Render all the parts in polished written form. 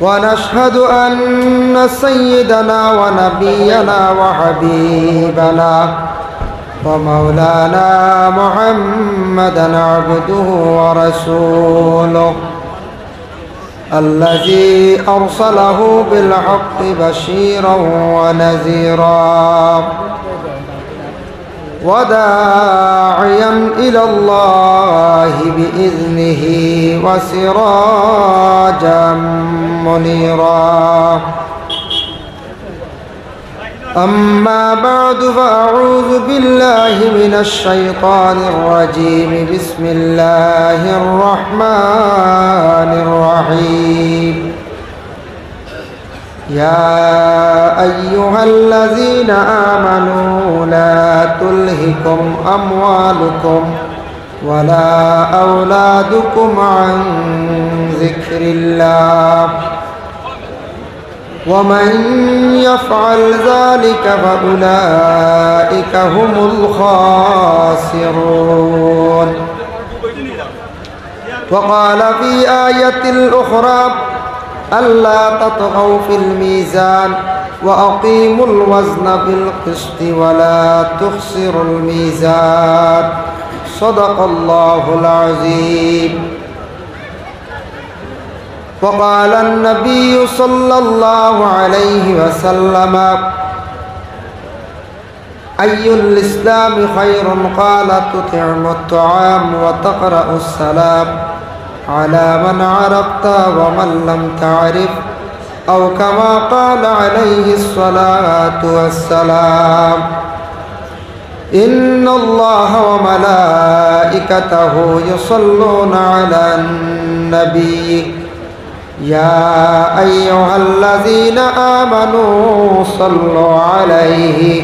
ونشهد أن سيدنا ونبينا وحبيبنا ومولانا محمدا عبده ورسوله الذي أرسله بالحق بشيرا ونذيرا وداعيا إلى الله بإذنه وسراجا منيرا أما بعد فأعوذ بالله من الشيطان الرجيم بسم الله الرحمن الرحيم يا أيها الذين آمنوا لا تلهكم أموالكم ولا أولادكم عن ذكر الله ومن يفعل ذلك فأولئك هم الخاسرون وقال في آية الأخرى ألا تطغوا في الميزان وأقيموا الوزن بالقسط ولا تخسروا الميزان صدق الله العظيم وقال النبي صلى الله عليه وسلم أي الإسلام خير قال تطعم الطعام وتقرأ السلام على من عرفت ومن لم تعرف أو كما قال عليه الصلاة والسلام إن الله وملائكته يصلون على النبي يا أيها الذين آمنوا صلوا عليه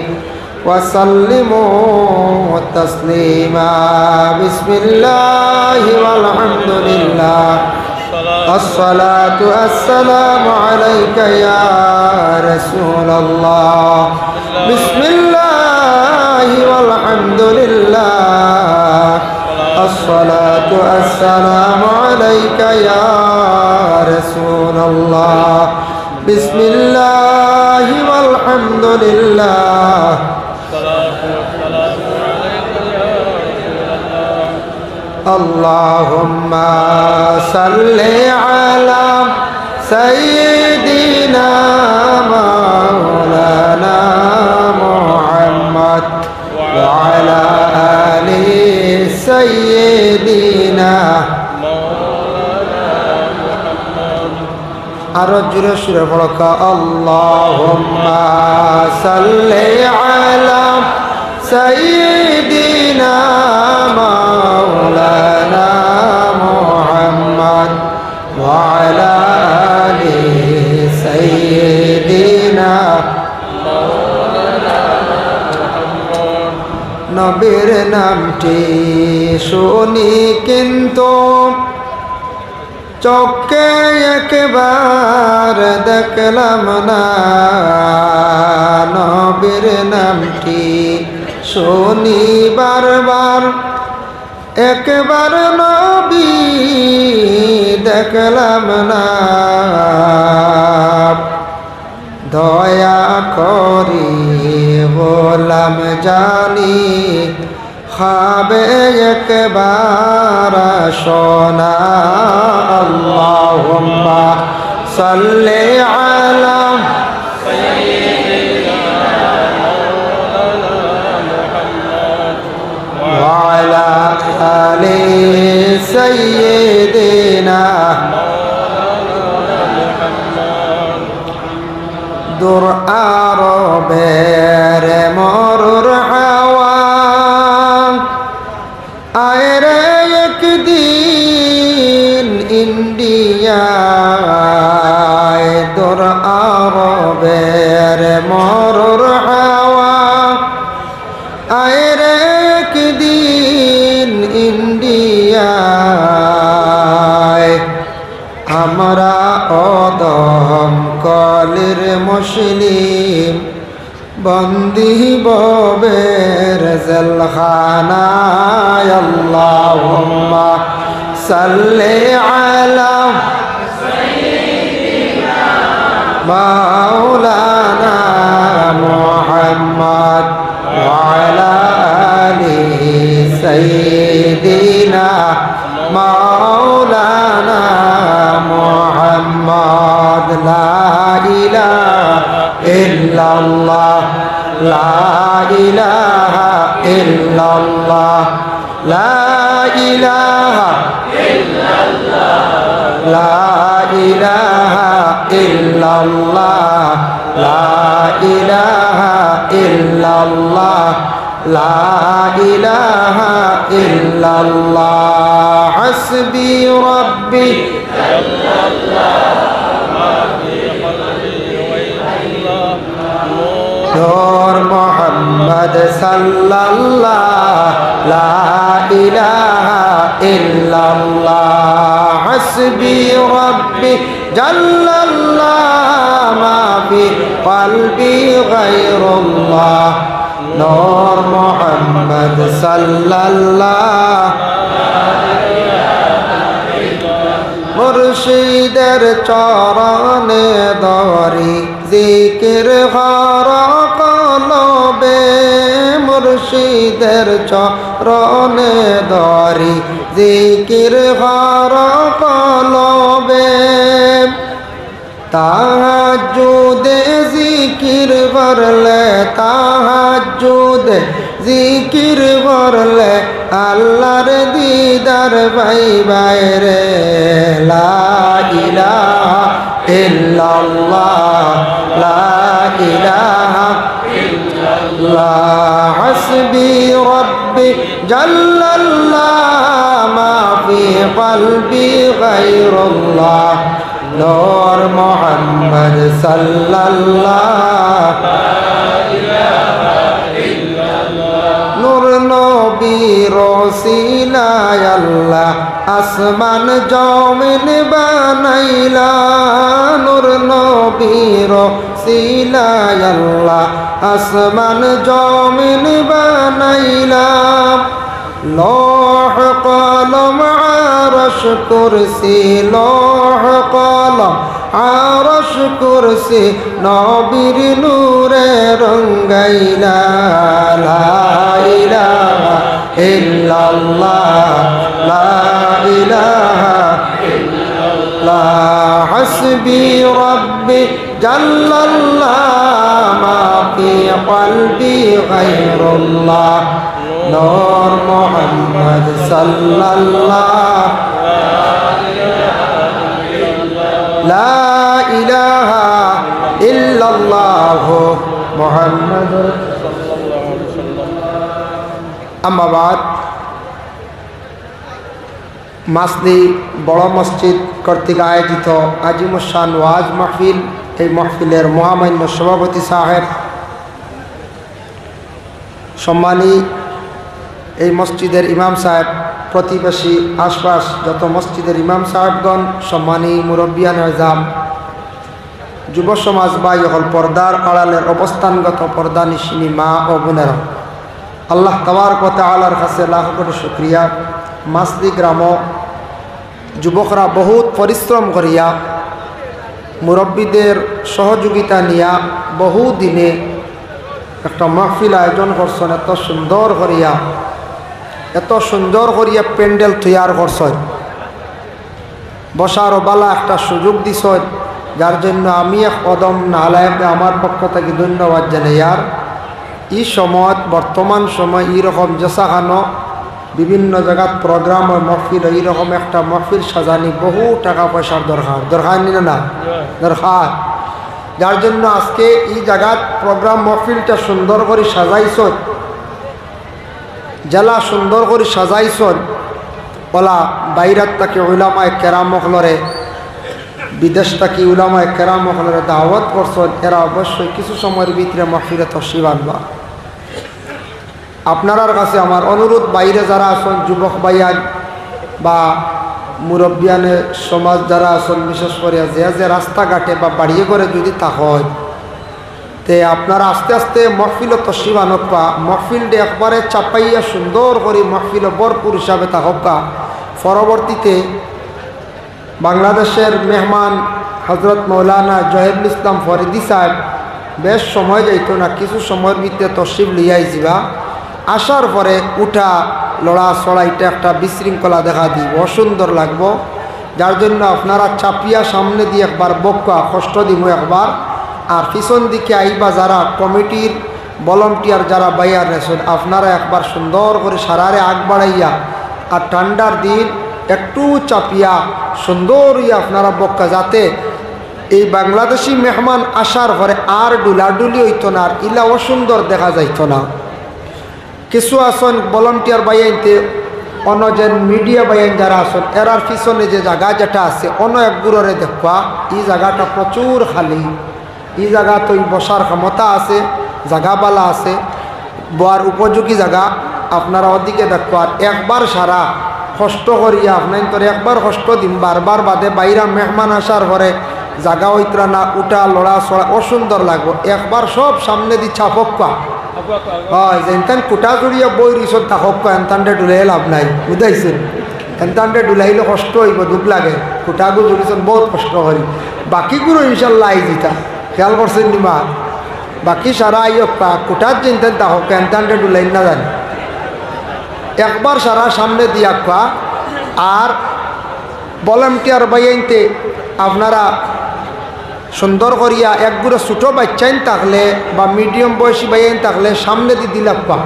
وسلموا تسليما بسم الله والحمد لله الصلاة والسلام عليك يا رسول الله بسم الله والحمد لله الصلاة والسلام عليك يا رسول الله بسم الله والحمد لله اللهم صل على سيدنا مولانا محمد وعلى آل سيدنا أرجو شرفك اللهم صل على سيدنا مولانا محمد وعلى آل سيدنا নবীর নামটি শুনি কিন্তু চোখে একবার দেখলাম না নবীর নামটি শুনি বারবার একবার নবী দেখলাম না দয়া করি বললাম জানি খাবে একবার শোনা আল্লাহুম্মা সাল্লি আলা وعلى آل سيدنا দূর আরবের মরুর হাওয়া আয়রে একদিন ইন্ডিয়ায় দূর আরবের মরুর হাওয়া আয়রে একদিন ইন্ডিয়ায় আমরা অদম কলির মুসলিম বন্দি ববের জেলখানায় আল্লাহুম্মা সাল্লি আলা সাইয়্যিদিনা مولانا محمد وعلى آل سيدنا مولانا محمد لا إله إلا الله لا إله إلا الله لا إله إلا الله لا إله إلا الله لا إله إلا الله لا إله إلا الله حسبي ربي جل الله ما في قلبي غير الله نور محمد صلى الله لا إله إلا الله حسبي ربي جل الله ما في قلبي غير الله نور محمد صلى الله মুর্শিদের চরণে ধরি জিকির ঘর কলবে মুর্শিদের চরণে ধরি জিকির ঘর কলবে তাহাজ্জুদে জিকির করলে তাহাজ্জুদে জিকির করলে আল্লাহর দিদার পাইবাই রে লা ইলাহা ইল্লাল্লাহ লা ইলাহা ইল্লাল্লাহ হাসবি রব্বি জাল্লাল্লাহ মা ফি কলবি গায়রুল্লাহ নূর মুহাম্মদ সাল্লাল্লাহ নূর নবীর ওসিলায় আল্লাহ আসমান জমিন বানাইলা নূর নবীর ওসিলায় আল্লাহ আসমান জমিন বানাইলা লৌহ কলম আরশ কুরসি লৌহ কলম আরশ কুরসি নবীর নূরে রঙ্গাইলা লা ইলাহা ইল্লাল্লাহ লা ইলাহা ইল্লাল্লাহ হাসবি রব্বি জাল্লাল্লাহ মা ফি কলবি গায়রুল্লাহ নূর মুহাম্মদ সাল্লাল্লাহ লা ইলাহা ইল্লাল্লাহ মুহাম্মাদুর আম্মা বাদ মাসদি বড় মসজিদ কর্তৃক আয়োজিত আজিমুসান ওয়াজ মাহফিল এই মাহফিলের মহামান্য সভাপতি সাহেব সম্মানী এই মসজিদের ইমাম সাহেব প্রতিবেশী আশপাশ যত মসজিদের ইমাম সাহেবগণ সম্মানী মুরব্বিয়ান আযম যুব সমাজ বা হল পর্দার আড়ালের অবস্থানগত পর্দা নিশিনী মা ও বোনেরা আল্লাহ তাবারক ওয়া তাআলার কাছে লাখ কোটি শুকরিয়া মাসদি গ্রাম যুবকরা বহুত পরিশ্রম করিয়া মুরব্বীদের সহযোগিতা নিয়া বহু দিনে একটা মাহফিল আয়োজন করছেন এত সুন্দর করিয়া প্যান্ডেল তৈয়ার করছেন বসার বালা একটা সুযোগ দিছ যার জন্য আমি এক কদম নালায়কে আমার পক্ষ থেকে ধন্যবাদ জানাই আর এই সময় বর্তমান সময় এইরকম জেসাখানো বিভিন্ন জায়গাত প্রোগ্রাম ও মহফিল এইরকম একটা মহফিল সাজানি বহু টাকা পয়সার দরকার নিলে না দরকার যার জন্য আজকে এই জায়গাত প্রোগ্রাম মহফিলটা সুন্দর করে সাজাইছ জেলা সুন্দর করে সাজাইছ বলা বাইরাত তাকে উলামায়ে কেরাম মখলরে বিদেশ থেকে উলামায়ে কেরাম মখলরে দাওয়াত করছ এরা অবশ্যই কিছু সময়ের ভিতরে মহফিলে তশরিফ আনবা আপনার কাছে আমার অনুরোধ বাইরে যারা আছেন যুবক ভাইয়ান বা মুরব্বিয়ানে সমাজ যারা আছেন বিশেষ করে যে রাস্তাঘাটে বা বাড়িয়ে করে যদি তা হয় তে আপনারা আস্তে আস্তে মহফিল তশরিফ আনবা মহফিলটা একবারে চাপাইয়া সুন্দর করে মহফিল ভরপুর হিসাবে তা হকা পরবর্তীতে বাংলাদেশের মেহমান হজরত মৌলানা জহিরুল ইসলাম ফরিদি সাহেব বেশ সময় যাইত না, কিছু সময়ের ভিতরে তশরিফ লিয়াই যাবা। আসার পরে উঠা লড়া চড়াইটা একটা বিশৃঙ্খলা দেখা দিব, অসুন্দর লাগবো। যার জন্য আপনারা চাপিয়া সামনে দিয়ে একবার বক্কা কষ্ট দিব একবার, আর পিছন দিকে আইবা যারা কমিটির ভলান্টিয়ার যারা বাইয়ার নেছেন আপনারা একবার সুন্দর করে সারারে আগ বাড়াইয়া, আর ঠান্ডার দিন একটু চাপিয়া সুন্দর ইয়া আপনারা বক্কা, যাতে এই বাংলাদেশি মেহমান আসার পরে আর ডুলাডুলি হইতো না, আর ইলা অসুন্দর দেখা যাইত না। কিছু আসন ভলান্টিয়ার বাইয়াইতে অন্য যে মিডিয়া বাইন যারা আসন এরার পিছনে যে জায়গা যেটা আছে অন্য এক গুড়রে দেখবা এই জায়গাটা প্রচুর খালি, এই জায়গা তো বসার ক্ষমতা আছে, জায়গাবালা আছে, বোয়ার উপযোগী জায়গা। আপনারা ওদিকে দেখো, আর একবার সারা কষ্ট করিয়া আপনার তোর একবার কষ্ট দিন, বারবার বাদে বাইরা মেহমান আসার পরে জায়গা হইতরা না, উঠা লড়া চড়া অসুন্দর লাগবো। একবার সব সামনে দি ছাপক্কা হয় যেন কুটা জুড়িয়া বই রিসত থাকক্কা, এনতানটা ডুলাই লাভ নাই, বুঝাইছেন? এনতানটা ডুলাইলে কষ্ট হইব, দুঃখ লাগে। কুটাগু জুড়িছেন বহুত কষ্ট করি, বাকিগুলো ইনশাল্লাহ আই যেটা খেয়াল করছেন নিমা, বাকি সারা আইয়প্পা কুটার চিন্তেন তাহক এনতানটা ডুলাই না জানি। একবার সারা সামনে দিয়া খা, আর ভলান্টিয়ার বাইনতে আপনারা সুন্দর করিয়া একগুলো ছোটো বাচ্চাইন থাকলে বা মিডিয়াম বয়সী বাইন থাকলে সামনে দি দিলাপ্পা,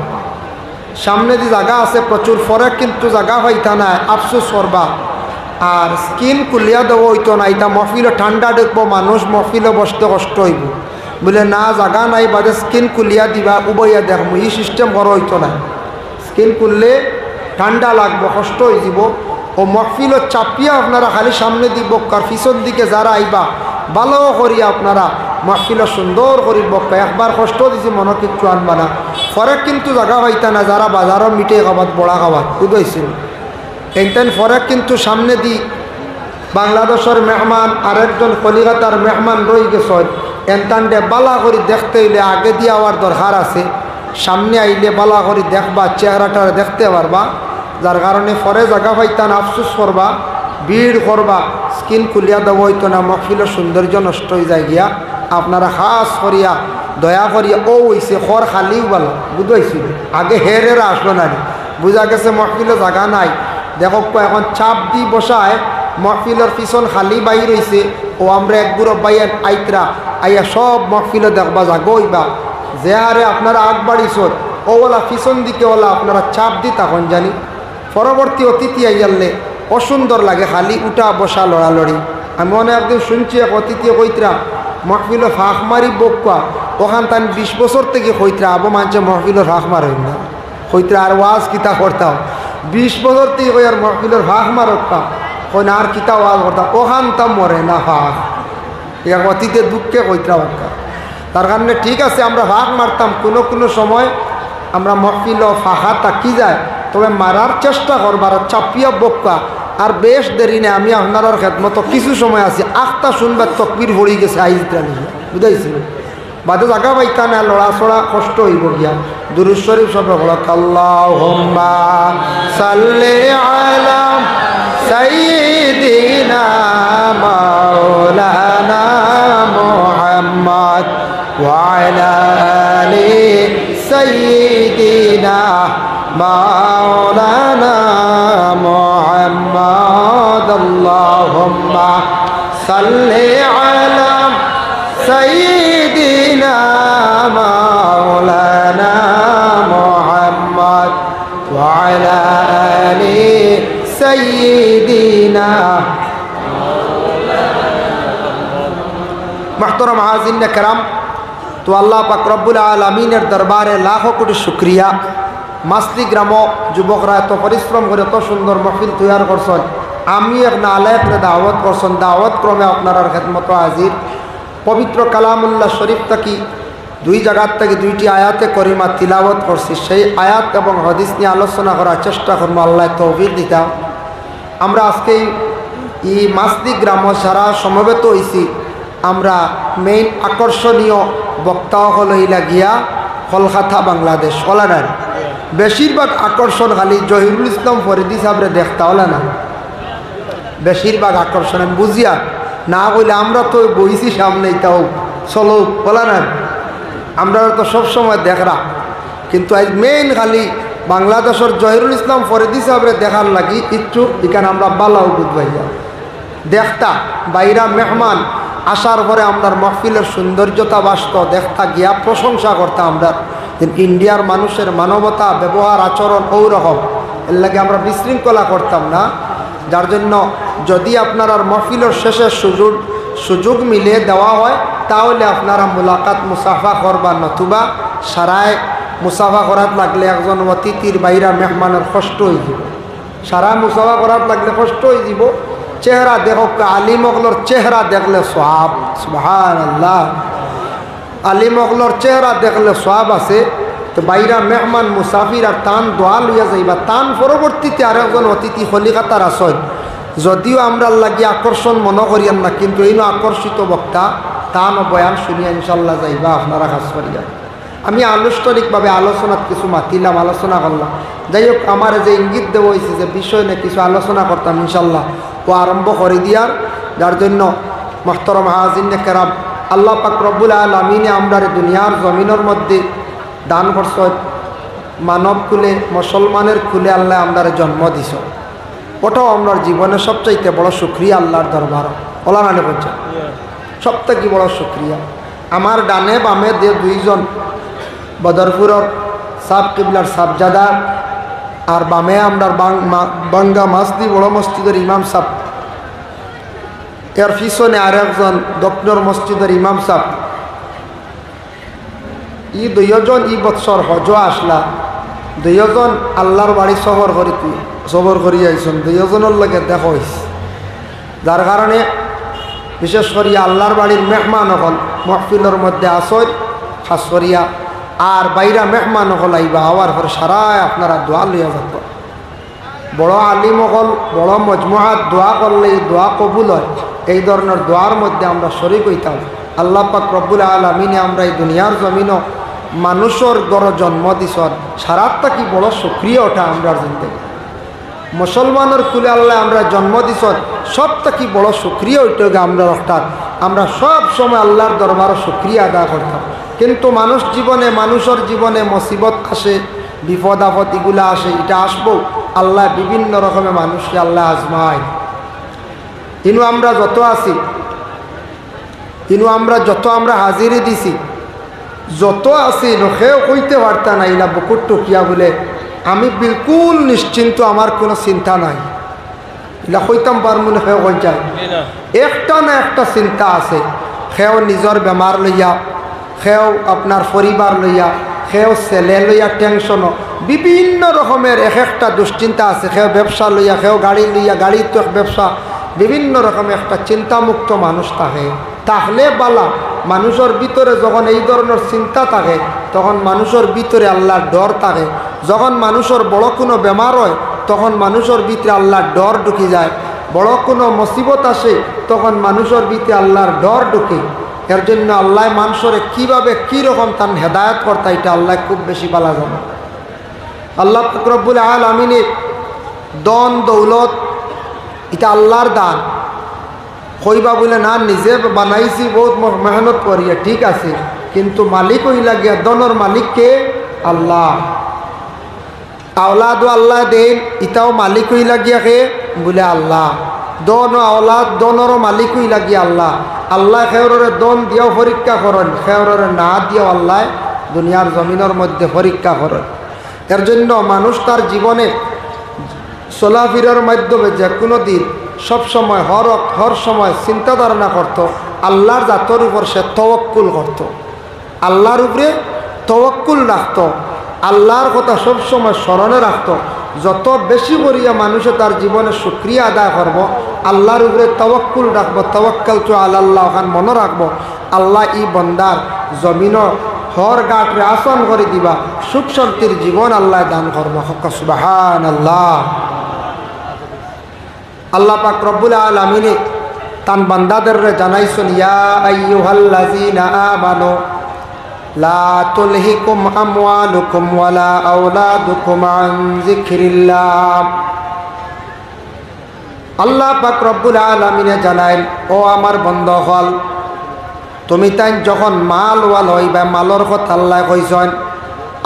সামনে দি জায়গা আছে প্রচুর, ফরে কিন্তু জায়গা হইতা না, আফসোস করবা। আর স্কিন কুলিয়া দেওয়া হইতো না, এটা মহফিলে ঠান্ডা দেখবো মানুষ, মহফিলে বসতে কষ্ট হইব বলে না জায়গা নাই বাদে স্কিন কুলিয়া দিবা উবইয়া দেখবো, এই সিস্টেম করা হইতো না। স্কিন করলে ঠান্ডা লাগবো, কষ্ট হয়ে যাব। ও মহফিলও চাপিয়া আপনারা খালি সামনে দিব, কার পিছন দিকে যারা আইবা ভালো করিয়া আপনারা মহফিল সুন্দর করি বক্কা। একবার কষ্ট দিছি মনে কিচ্ছু আনবা না, ফরেক কিন্তু জায়গা হইতা না যারা বাজারও মিটে খাবাত বড়া খাবাত বুঝাইছিল এইটান ফরেক কিন্তু সামনে দি বাংলাদেশের মেহমান আরেকজন কলিকাতার মেহমান রই গেছ, এনতানডে বালা করি দেখতে হইলে আগে দিয়ে আওয়ার দরকার আছে, সামনে আইলে বালা করি দেখবা, চেহারাটা দেখতে পারবা। যার কারণে পরে জায়গা পাইতান আফসোস করবা, ভিড় করবা, স্কিন খুলিয়া দেওয়া হইতো না, মহফিলের সৌন্দর্য নষ্ট হয়ে যায় গিয়া। আপনারা খাস করিয়া দয়া করিয়া ও হইছে খর খালিও ভালো বুঝাইছিল, আগে হেরেরা আসলো না, বুঝা গেছে মহফিলে জায়গা নাই। দেখো এখন চাপ দি বসায় মহফিলের পিছন খালি বাইর হইছে, ও আমরা একগুড়ো বাইয়ান আইতরা আইয়া সব মহফিলে দেখবা জাগো হইবা, যে হারে আপনারা আগ বাড়িছ ওলা পিছন দিকে ওলা আপনারা চাপ দি তখন জানি পরবর্তী অতিথি আইয়ালে অসুন্দর লাগে, খালি উঠা বসা লড়ালড়ি। আমি মনে একদিন শুনছি এক অতিথি কইতরা মহফিলে ফাঁক মারি বকুয়া, ওখান তান 20 বছর থেকে কইতরা আবো মানছে মহফিলের ফাঁক মার হইন না, কইতরা আর ওয়াজ কিতা করতাম 20 বছর থেকে কই আর মহফিলের ফাঁক মারতাম, কই না আর কিতা ওয়াজ করতাম, ওখান তাম মরে না ফাঁক। এক অতিথি দুঃখে কইতরা বাক্কা। তার কারণে ঠিক আছে আমরা ফাঁক মারতাম, কোনো কোনো সময় আমরা মহফিল ফাঁকা তাকি যায়, তবে মারার চেষ্টা করবার, চাপিয়া বক্কা। আর বেশ দেরি নেই, আমি আপনার খেদমতো কিছু সময় আছি, আখটা শুনবার তকবির ভরি গেছে আইজটা নিয়ে বুঝাইছিল, বাদে জায়গা পাইতা না, লড়াচড়া কষ্ট হইব গিয়া। দুরূদ শরীফ সবে হলক আল্লাহুম্মা সাল্লি আলা সাইয়্যিদিনা মাওলানা মুহাম্মদ ওয়া আলা আলি সাইয়্যিদিনা মাওলানা মুহাম্মদ আল্লাহুম্মা সাল্লি আলা সাইয়্যিদিনা মাওলানা মুহাম্মদ ওয়া আলা আলি সাইয়্যিদিনা। মুহতারাম হাজিরিন کرام, তো আল্লাহ পাক রব্বুল আলামিনের দরবারে লাখো কোটি শুকরিয়া। মাসলি গ্রাম যুবকরা এত পরিশ্রম করে এত সুন্দর মহফিল তৈয়ার করছেন, আমি এক নালায়করে দাওয়াত করছেন, দাওয়াত ক্রমে আপনার খেদমত হাজির। পবিত্র কালামুল্লাহ শরীফ থাকি দুই জায়গার থেকে দুইটি আয়াতে করিমা তিলাওয়াত করছি, সেই আয়াত এবং হাদিস নিয়ে আলোচনা করার চেষ্টা করবো, আল্লাহ তৌফিক দিতাম। আমরা আজকে এই মাসলি গ্রাম সারা সমবেত হয়েছি, আমরা মেইন আকর্ষণীয় বক্তা হল লাগিয়া কলকাতা বাংলাদেশ হলা না, বেশিরভাগ আকর্ষণ খালি জহিরুল ইসলাম ফরিদি সাহেবরে দেখতা হলা না, বেশিরভাগ আকর্ষণ আমি বুঝিয়া না বলে আমরা তো বইছি সামনেই, তাও চলো বলা না, আমরা তো সবসময় দেখরা। কিন্তু আজ মেইন খালি বাংলাদেশের জহিরুল ইসলাম ফরিদি সাহেবরে দেখার লাগি ইচ্ছুক, এখানে আমরা বালাও বুধবাই যাও দেখতা বাইরা মেহমান আসার পরে আমরার মহফিলের সৌন্দর্যতা বাসত দেখতা গিয়া প্রশংসা করতাম। আমরা ইন্ডিয়ার মানুষের মানবতা ব্যবহার আচরণ ওরকম, এর লাগে আমরা বিশৃঙ্খলা করতাম না। যার জন্য যদি আপনার আর মহফিলের শেষে সুযোগ মিলিয়ে দেওয়া হয় তাহলে আপনারা মুলাকাত মুসাফা করবা, নতুবা সারায় মুসাফা করাত লাগলে একজন অতিথির বাইরা মেহমানের কষ্ট হয়ে যাব। সারা মুসাফা করাত লাগলে কষ্ট হয়ে যাব। চেহারা দেখো, আলিম অগলোর চেহারা দেখলে সোয়াব, সুবহানাল্লাহ, আলিম অগলোর চেহারা দেখলে সোয়াব আছে। তো বাইরা মেহমান মুসাফির আর তান দোয়া লইয়া যাইবা, তান পরবর্তীতে আর একজন অতিথি কলিকাতার আসয়, যদিও আমরা লাগি আকর্ষণ মনে করিয়ান না, কিন্তু এই আকর্ষিত বক্তা তান ও বয়ান শুনিয়া ইনশাল্লাহ যাইবা আপনারা কাজ করিয়া। আমি আনুষ্ঠানিকভাবে আলোচনাত কিছু মাতিলাম, আলোচনা করলাম। যাই হোক, আমার যে ইঙ্গিত দেওয়া হয়েছে যে বিষয় নিয়ে কিছু আলোচনা করতাম ইনশাল্লাহ ও আরম্ভ করে দিয়ার। যার জন্য মোহতরম হাজিনে কেরাম, আল্লাহ পাক রব্বুল আলামিনে আমরা দুনিয়ার জমিনের মধ্যে দান করছ, মানব কুলে মুসলমানের কুলে আল্লাহ আমরা জন্ম দিছ। ওটাও আমার জীবনের সবচাইতে বড় শুক্রিয়া আল্লাহর দরবার। ওলানানে বলছে সবথেকে বড় শুক্রিয়া। আমার ডানে বামে যে দুইজন বদরপুরের সাব কিবলার সাবজাদা, আর বামে আমরা বাঙ্গা মাসদি বড় মসজিদের ইমাম সাহ, এর পিছনে আর একজন দক্ষিণের মসজিদের ইমাম সাহ। ই দুইজন ই বৎসর হজ আসলা, দুইজন আল্লাহর বাড়ি সবর করি আইসন, দুইজনের লগে দেখা হয়েছে। যার কারণে বিশেষ করিয়া আল্লাহর বাড়ির মেহমান হল মহফিলের মধ্যে আসর খাস করিয়া, আর বাইরা মেহমান হল আইবা হওয়ার পরে সারায় আপনারা দোয়া লইয়া যাব। বড় আলিম হল বড় মজমুআত দোয়া করলে দোয়া কবুল হয়। এই ধরনের দোয়ার মধ্যে আমরা শরীক হইতাম। আল্লাহ পাক রব্বুল আলামিনে আমরা এই দুনিয়ার জমিনও মানুষের গড় জন্ম দিছ, সারাটা কি বড় শুকরিয়া ওঠা আমরা জিন্দগি। মুসলমানের কুলে আল্লাহ আমরা জন্ম দিছ, সবটা কি বড় শুকরিয়া ওইটা আমরা রক্তার। আমরা সব সময় আল্লাহর দরবারে শুকরিয়া আদায় করতাম। কিন্তু মানুষের জীবনে মুসিবত আসে, বিপদ আপদ এগুলো আসে, এটা আসবো। আল্লাহ বিভিন্ন রকমের মানুষকে আল্লাহ আজমায়। কিন্তু আমরা যত আছি, কিন্তু আমরা যত আমরা হাজিরি দিছি, যত আছি সেও কইতে পারতা না ইলা বুকুর টুকিয়া বলে আমি বিলকুল নিশ্চিন্ত, আমার কোনো চিন্তা নাই, ইলা কইতাম পারমু না। সেও কই যায় একটা না একটা চিন্তা আছে। সেও নিজের বেমার লইয়া, সেও আপনার পরিবার লইয়া, সেও ছেলে লইয়া টেনশনও, বিভিন্ন রকমের এক একটা দুশ্চিন্তা আছে। সেও ব্যবসা লইয়া, সেও গাড়ি লইয়া, গাড়ির তো ব্যবসা, বিভিন্ন রকমের একটা চিন্তামুক্ত মানুষ থাকে। তাহলে বালা মানুষের ভিতরে যখন এই ধরনের চিন্তা থাকে, তখন মানুষের ভিতরে আল্লাহর ডর থাকে। যখন মানুষের বড় কোনো বেমার হয়, তখন মানুষের ভিতরে আল্লাহর ডর ঢুকে যায়। বড় কোনো মুসিবত আসে, তখন মানুষের ভিতরে আল্লাহর ডর ঢুকে। এর জন্য আল্লাহ মানুষের কীভাবে কীরকম তার হেদায়ত করতে, এটা আল্লাহ খুব বেশি বলা যাবে। আল্লাহ পাক রব্বুল আলামিনের দন দৌলত এটা আল্লাহর দান। কইবা বলে না নিজে বানাইছি বহুত মেহনত করিয়া, ঠিক আছে, কিন্তু মালিক হইলা গিয়া দনের মালিককে আল্লাহ। আওলাদ আল্লাহ দেন, ইটাও মালিক হইলা গিয়া কে বলে আল্লাহ। দন আওলাদ দনেরও মালিক হইলা গিয়া আল্লাহ। আল্লাহ খেয়রে দন দিয়াও পরীক্ষা করেন, খেয়রে না দিয়াও আল্লাহ দুনিয়ার জমিনের মধ্যে পরীক্ষা করেন। এর জন্য মানুষ তার জীবনে চলাফেরার মাধ্যমে যে কোনো দিন সবসময় হর সময় চিন্তা ধারণা করত, আল্লাহর জাতর উপর সে তওয়াক্কুল করত, আল্লাহর উপরে তওয়াক্কুল রাখত, আল্লাহর কথা সবসময় স্মরণে রাখত। যত বেশি করিয়া মানুষে তার জীবনে শুকরিয়া আদায় করব, আল্লাহর উপরে তওয়াক্কুল রাখবো, তাওয়াক্কালতু আলাল্লাহ ওখান মনে রাখবো, আল্লাহ ই বন্দার জমিনও হর গাঁটরে আসন করে দিবা, সুখ শান্তির জীবন আল্লাহ দান করবো। সুবহানাল্লাহ। আল্লাহ পাক রব্বুল আলামিনে তান বান্দাদের জানাইছেন, ইয়া আইয়ুহাল্লাযীনা আমানু লা তুলহিকুম আমওয়ালুকুম ওয়ালা আওলাদুকুম আন যিকরিল্লাহ। আল্লাহ পাক রব্বুল আলামিনে জানাইন, ও আমার বন্ধু হল, তুমি তাই যখন মাল ওয়াল হইবা, মালর কথা আল্লাহ কইছেন,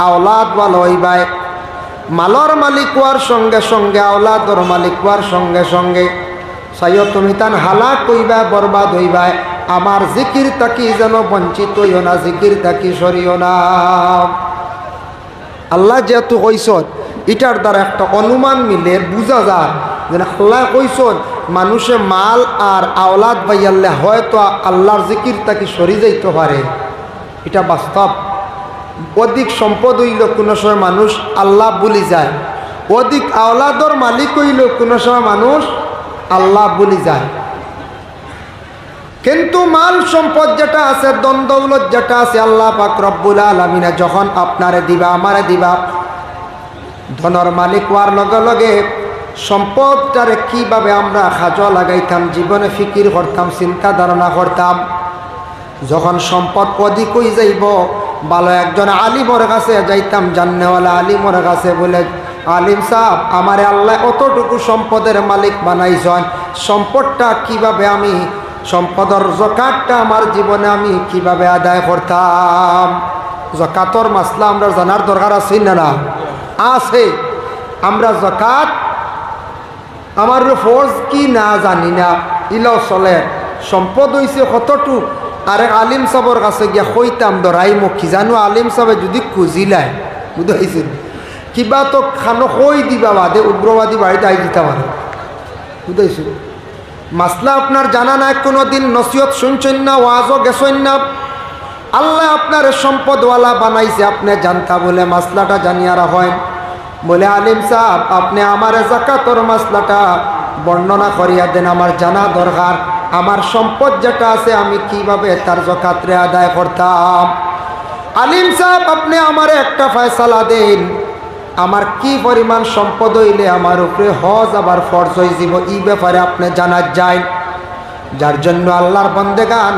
আওলাদ ওয়াল হইবাই, মালর মালিক হওয়ার সঙ্গে সঙ্গে আওলাদর মালিক হওয়ার সঙ্গে সঙ্গে চাইও তুমি তান হালাক হইবা, বরবাদ হইবাই। আমার জিকির তাকি যেন বঞ্চিত হইও না, জিকির তাকি সরিও না। আল্লাহ যেহেতু কইসন, এটার দ্বারা একটা অনুমান মিলে বুঝা যায় যে আল্লাহ কইসন মানুষে মাল আর আওলাদ পাইয়াল্লে হয়তো আল্লাহর জিকির তাকে সরি যাইতে পারে। এটা বাস্তব। অধিক সম্পদ হইল কোনো সময় মানুষ আল্লাহ ভুলি যায়, অধিক আওলাদর মালিক হইল কোনো সময় মানুষ আল্লাহ ভুলি যায়। কিন্তু মাল সম্পদ যেটা আছে, ধন দৌলত যেটা আছে, আল্লাহ পাক রব্বুল আলামিন যখন আপনারে দিবা, আমারে দিবা, ধনের মালিক হওয়ার লগে লগে সম্পদটারে কিভাবে আমরা কাজে লাগাইতাম জীবনে ফিকির করতাম, চিন্তা ধারণা করতাম। যখন সম্পদ অধিক হয়ে যাইব, ভালো একজন আলিমর কাছে যাইতাম, জান্নেওয়ালা আলিমর কাছে, বলে আলিম সাহেব আমারে আল্লাহ অতটুকু সম্পদের মালিক বানাইছেন, সম্পদটা কিভাবে আমি, সম্পদের যাকাতটা আমার জীবনে আমি কিভাবে আদায় করতাম। যাকাতর মাসলা আমরা জানার দরকার আছে না? না আছে। আমরা যাকাত আমার ফরজ কি না জানি না, ইলাও চলে। সম্পদ হইছে কতটুকু, আরে আলিম সাহর কাছে গিয়া কইতাম ধরাই মুখ কি জানো, আলিম সাহেব যদি খুঁজিলাই বুঝাইছিল কিবা তো খানো কই দিবা, বাদে উগ্রবাদী বাড়িতে আই দিতে পারে, বুঝাইছিল। মাসলা আপনার জানা নাই, কোনো দিন নসিহত শুনছেন না, ওয়াজও গেছেন না। আল্লাহ আপনার সম্পদওয়ালা বানাইছে, আপনি জানতা বলে মাসলাটা জানিয়া রাখেন। বলে আলিম সাহেব আপনি আমার যাকাতর মাসলাটা বর্ণনা করিয়া দেন, আমার জানা দরকার। আমার সম্পদ যেটা আছে আমি কিভাবে তার যাকাতরে আদায় করতাম। আলিম সাহেব আপনি আমার একটা ফয়সালা দেন, আমার কি পরিমাণ সম্পদ হইলে আমার উপরে হজ আবার ফরজ হয়ে যাব, এই ব্যাপারে আপনি জানা যায়। যার জন্য আল্লাহর বন্দেগান